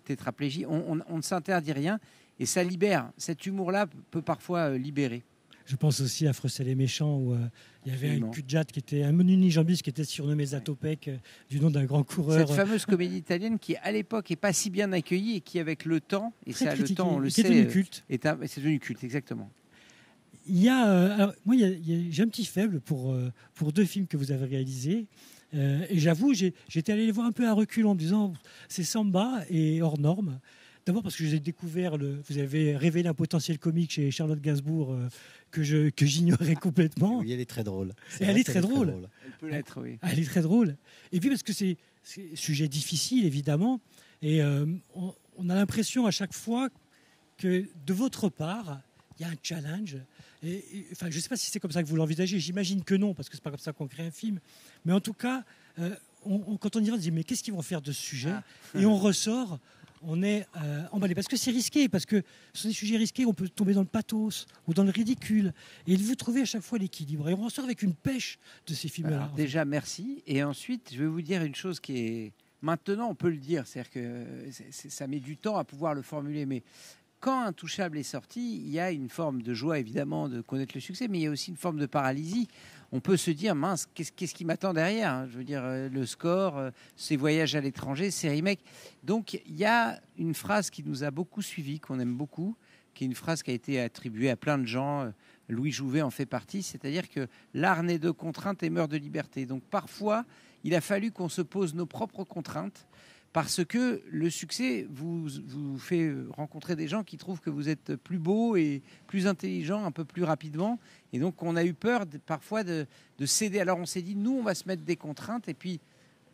tétraplégie. On ne s'interdit rien. Et ça libère. Cet humour-là peut parfois libérer. Je pense aussi à Frussel et Méchant, où il y avait un cul-de-jatte qui était un unijambiste qui était surnommé Zatopek, du nom d'un grand coureur. Cette fameuse comédie italienne qui, à l'époque, n'est pas si bien accueillie et qui, avec le temps, et très ça, le temps, on le sait, sait, devenu culte. C'est devenu culte, exactement. Il y a, alors, moi, j'ai un petit faible pour 2 films que vous avez réalisés. Et j'avoue, j'étais allé les voir un peu à recul en me disant c'est Samba et Hors Normes. D'abord parce que j'ai découvert, vous avez révélé un potentiel comique chez Charlotte Gainsbourg que j'ignorais complètement. Oui, elle est très drôle. Elle est très drôle. Elle peut l'être, oui. Elle est très drôle. Et puis parce que c'est un sujet difficile, évidemment. Et on a l'impression à chaque fois que de votre part, il y a un challenge. Enfin, je ne sais pas si c'est comme ça que vous l'envisagez. J'imagine que non, parce que ce n'est pas comme ça qu'on crée un film. Mais en tout cas, quand on y va, on se dit mais qu'est-ce qu'ils vont faire de ce sujet ? Et on ressort... On est emballé parce que c'est risqué, parce que sur des sujets risqués, on peut tomber dans le pathos ou dans le ridicule. Et vous trouvez à chaque fois l'équilibre. Et on ressort avec une pêche de ces films-là. Alors, déjà, merci. Et ensuite, je vais vous dire une chose qui est... Maintenant, on peut le dire. C'est-à-dire que ça met du temps à pouvoir le formuler. Mais quand Intouchable est sorti, il y a une forme de joie, évidemment, de connaître le succès, mais il y a aussi une forme de paralysie. On peut se dire, mince, qu'est-ce qui m'attend derrière, hein ? Je veux dire, le score, ces voyages à l'étranger, ces remakes. Donc, il y a une phrase qui nous a beaucoup suivis, qu'on aime beaucoup, qui est une phrase qui a été attribuée à plein de gens. Louis Jouvet en fait partie. C'est-à-dire que l'art naît de contraintes et meurt de liberté. Donc, parfois, il a fallu qu'on se pose nos propres contraintes parce que le succès vous fait rencontrer des gens qui trouvent que vous êtes plus beau et plus intelligent un peu plus rapidement. Et donc, on a eu peur parfois de céder. Alors, on s'est dit, nous, on va se mettre des contraintes et puis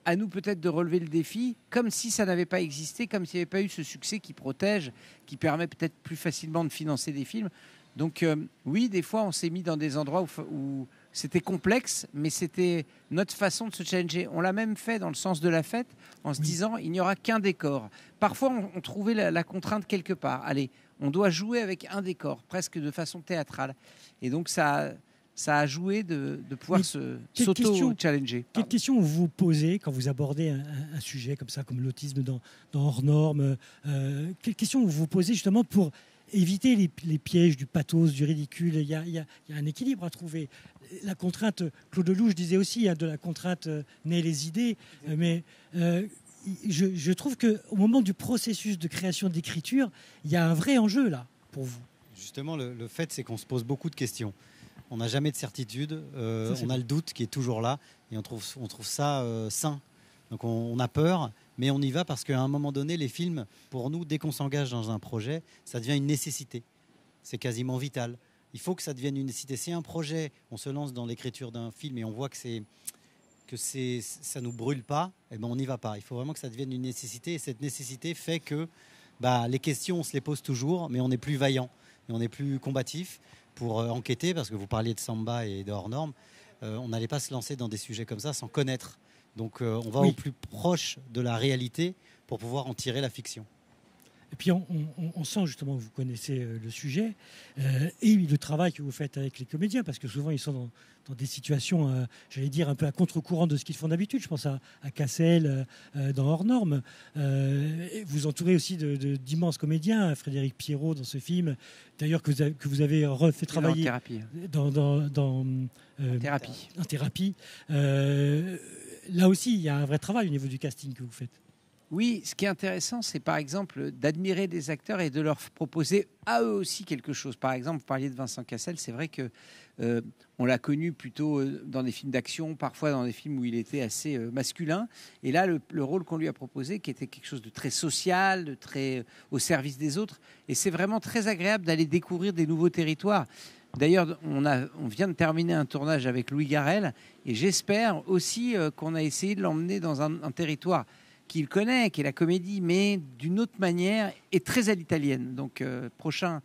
à nous peut-être de relever le défi comme si ça n'avait pas existé, comme s'il n'y avait pas eu ce succès qui protège, qui permet peut-être plus facilement de financer des films. Donc, oui, des fois, on s'est mis dans des endroits où c'était complexe, mais c'était notre façon de se challenger. On l'a même fait dans le sens de la fête, en se disant, il n'y aura qu'un décor. Parfois, on trouvait la contrainte quelque part. Allez, on doit jouer avec un décor, presque de façon théâtrale. Et donc, ça a joué de pouvoir s'auto-challenger. Quelle question vous vous posez quand vous abordez un sujet comme ça, comme l'autisme dans Hors Normes ? Quelle question vous vous posez justement pour éviter les pièges du pathos, du ridicule? Il y a un équilibre à trouver. La contrainte, Claude Lelouch disait aussi, de la contrainte naît les idées, mais je trouve qu'au moment du processus de création d'écriture, il y a un vrai enjeu là pour vous. Justement, le fait, c'est qu'on se pose beaucoup de questions. On n'a jamais de certitude, on a le doute qui est toujours là, et on trouve ça sain. Donc on a peur, mais on y va parce qu'à un moment donné, les films, pour nous, dès qu'on s'engage dans un projet, ça devient une nécessité. C'est quasiment vital. Il faut que ça devienne une nécessité. Si un projet, on se lance dans l'écriture d'un film et on voit que ça nous brûle pas, eh ben on n'y va pas. Il faut vraiment que ça devienne une nécessité, et cette nécessité fait que les questions, on se les pose toujours, mais on est plus vaillant et on est plus combatif pour enquêter, parce que vous parliez de Samba et de Hors Normes. On n'allait pas se lancer dans des sujets comme ça sans connaître. Donc on va au plus proche de la réalité pour pouvoir en tirer la fiction. Et puis on sent justement que vous connaissez le sujet et le travail que vous faites avec les comédiens, parce que souvent ils sont dans des situations, j'allais dire, un peu à contre-courant de ce qu'ils font d'habitude. Je pense à Cassel dans Hors Normes. Vous entourez aussi d'immenses comédiens, Frédéric Pierrot dans ce film, d'ailleurs que vous avez refait travailler en thérapie. En thérapie. Là aussi, il y a un vrai travail au niveau du casting que vous faites. Oui, ce qui est intéressant, c'est par exemple d'admirer des acteurs et de leur proposer à eux aussi quelque chose. Par exemple, vous parliez de Vincent Cassel, c'est vrai que on l'a connu plutôt dans des films d'action, parfois dans des films où il était assez masculin. Et là, le rôle qu'on lui a proposé, qui était quelque chose de très social, de très au service des autres. Et c'est vraiment très agréable d'aller découvrir des nouveaux territoires. D'ailleurs, on vient de terminer un tournage avec Louis Garrel, et j'espère aussi qu'on a essayé de l'emmener dans un territoire qu'il connaît, qui est la comédie, mais d'une autre manière et très à l'italienne. Donc, prochain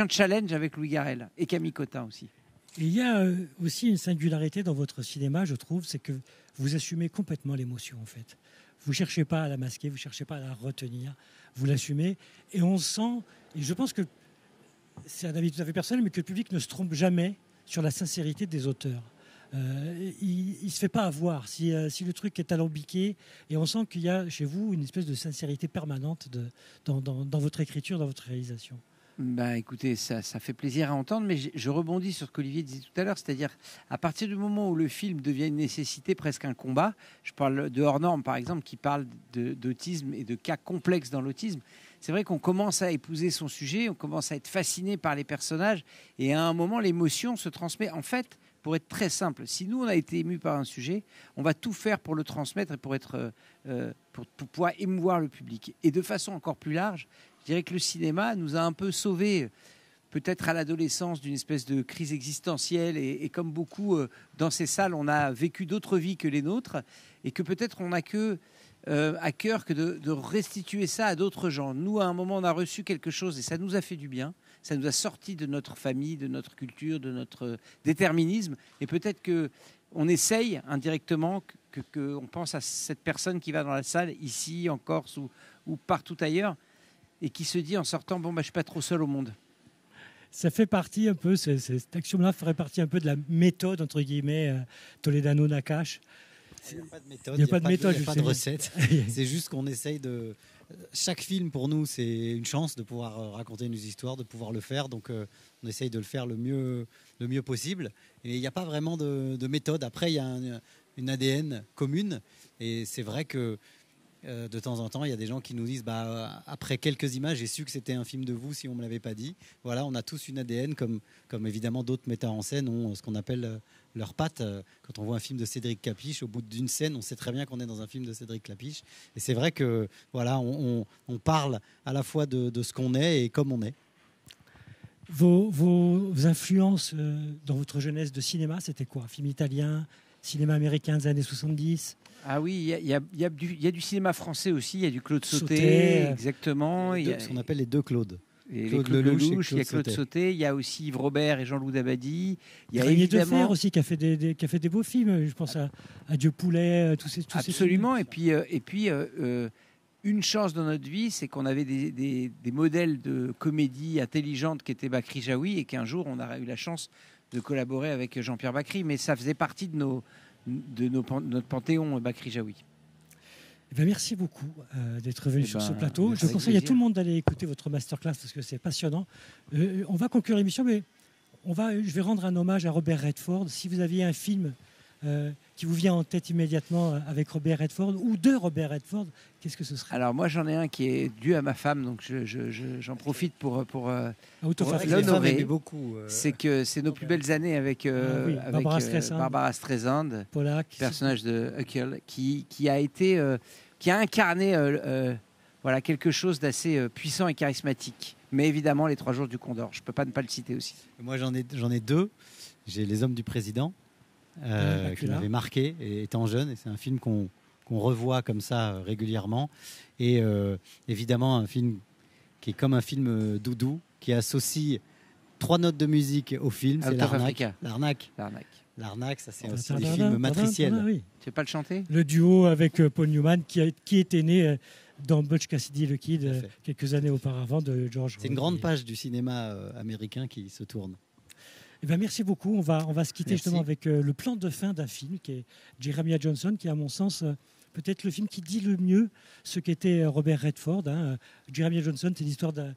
challenge avec Louis Garrel et Camille Cotin aussi. Et il y a aussi une singularité dans votre cinéma, je trouve, c'est que vous assumez complètement l'émotion, en fait. Vous ne cherchez pas à la masquer, vous ne cherchez pas à la retenir, vous l'assumez. Et on sent, et je pense que c'est un avis tout à fait personnel, mais que le public ne se trompe jamais sur la sincérité des auteurs. Il ne se fait pas avoir si le truc est alambiqué, et on sent qu'il y a chez vous une espèce de sincérité permanente dans votre écriture, dans votre réalisation. Ben, écoutez, ça fait plaisir à entendre, mais je rebondis sur ce qu'Olivier disait tout à l'heure, c'est-à-dire à partir du moment où le film devient une nécessité, presque un combat, je parle de Hors Norme par exemple, qui parle d'autisme et de cas complexes dans l'autisme, c'est vrai qu'on commence à épouser son sujet, on commence à être fasciné par les personnages, et à un moment l'émotion se transmet. En fait, pour être très simple, si nous on a été émus par un sujet, on va tout faire pour le transmettre et pour pouvoir émouvoir le public. Et de façon encore plus large, je dirais que le cinéma nous a un peu sauvés, peut-être à l'adolescence, d'une espèce de crise existentielle. Et comme beaucoup dans ces salles, on a vécu d'autres vies que les nôtres, et que peut-être on n'a que à cœur que de restituer ça à d'autres gens. Nous, à un moment, on a reçu quelque chose et ça nous a fait du bien. Ça nous a sorti de notre famille, de notre culture, de notre déterminisme. Et peut-être qu'on essaye indirectement qu'on pense à cette personne qui va dans la salle, ici, en Corse ou partout ailleurs, et qui se dit en sortant, bon, je ne suis pas trop seul au monde. Ça fait partie un peu, cette action-là ferait partie un peu de la méthode, entre guillemets, Toledano-Nakache. Il n'y a pas de méthode, il n'y a pas de méthode, il n'y a pas de recette. C'est juste qu'on essaye de... Chaque film, pour nous, c'est une chance de pouvoir raconter une histoire, de pouvoir le faire. Donc, on essaye de le faire le mieux possible. Et il n'y a pas vraiment de méthode. Après, il y a une ADN commune. Et c'est vrai que de temps en temps, il y a des gens qui nous disent après quelques images, j'ai su que c'était un film de vous si on ne me l'avait pas dit. Voilà, on a tous une ADN, comme évidemment d'autres metteurs en scène ont ce qu'on appelle leurs pattes. Quand on voit un film de Cédric Clapiche, au bout d'une scène, on sait très bien qu'on est dans un film de Cédric Clapiche. Et c'est vrai que voilà, on parle à la fois de ce qu'on est et comme on est. Vos influences dans votre jeunesse de cinéma, c'était quoi? Film italien, cinéma américain des années 70? Ah oui, il y a du cinéma français aussi, il y a du Claude Sautet, exactement. Il y a ce qu'on appelle les deux Claude. Claude Lelouch, il y a Claude Sautet, il y a aussi Yves Robert et Jean-Loup Dabadi. Il y a évidemment aussi qui a fait des beaux films. Je pense à Dieu Poulet, tous ces films. Absolument. Et puis une chance dans notre vie, c'est qu'on avait des modèles de comédie intelligente qui étaient Bakri Jaoui, et qu'un jour on a eu la chance de collaborer avec Jean-Pierre Bacri. Mais ça faisait partie de notre panthéon, Bakri Jaoui. Eh bien, merci beaucoup d'être venu sur ce plateau. Je conseille à tout le monde d'aller écouter votre masterclass parce que c'est passionnant. On va conclure l'émission, mais je vais rendre un hommage à Robert Redford. Si vous aviez un film qui vous vient en tête immédiatement avec Robert Redford ou de Robert Redford, qu'est-ce que ce serait? Alors moi j'en ai un qui est dû à ma femme, donc j'en profite pour l'honorer. C'est que c'est nos plus belles années avec Barbara Streisand, personnage de Huckel, qui a incarné quelque chose d'assez puissant et charismatique. Mais évidemment les 3 jours du Condor, je peux pas ne pas le citer aussi. Moi j'en ai 2. J'ai Les Hommes du Président. Qui m'avait marqué étant jeune, et c'est un film qu'on revoit comme ça régulièrement, et évidemment un film qui est comme un film doudou, qui associe 3 notes de musique au film, c'est L'Arnaque, ça c'est aussi des films matriciels. Oui. Tu veux pas le chanter? Le duo avec Paul Newman qui était né dans Butch Cassidy le Kid quelques années auparavant de George. C'est une grande page du cinéma américain qui se tourne. Eh bien, merci beaucoup. On va se quitter justement avec le plan de fin d'un film qui est Jeremiah Johnson, qui à mon sens peut-être le film qui dit le mieux ce qu'était Robert Redford. Jeremiah Johnson, c'est l'histoire d'un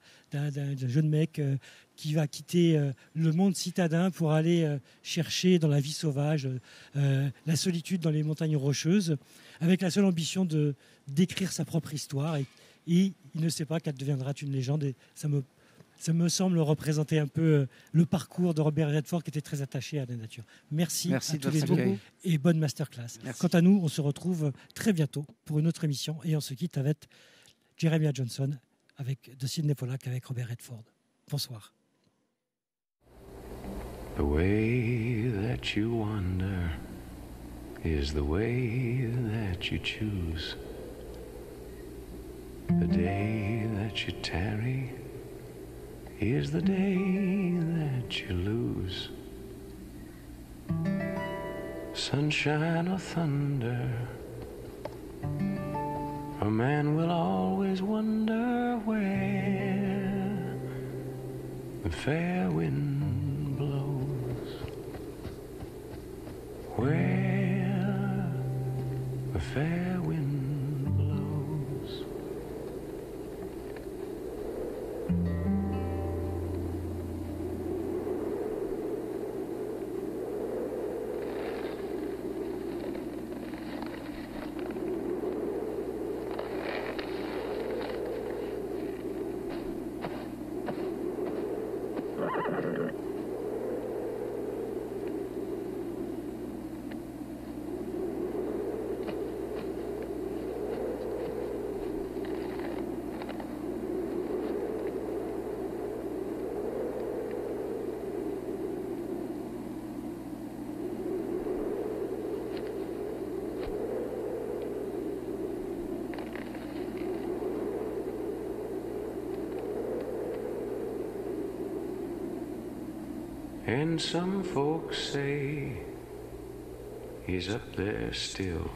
jeune mec qui va quitter le monde citadin pour aller chercher dans la vie sauvage la solitude dans les montagnes rocheuses, avec la seule ambition d'écrire sa propre histoire. Et il ne sait pas qu'elle deviendra une légende. Et ça me semble représenter un peu le parcours de Robert Redford, qui était très attaché à la nature. Merci à tous les deux et bonne masterclass. Merci. Quant à nous, on se retrouve très bientôt pour une autre émission et on se quitte avec Jeremiah Johnson de Sidney Pollack avec Robert Redford. Bonsoir. The way that you wander is the way that you choose. The day that you tarry is the day that you lose. Sunshine or thunder, a man will always wonder where the fair wind blows. Where the fair wind blows. And some folks say he's up there still.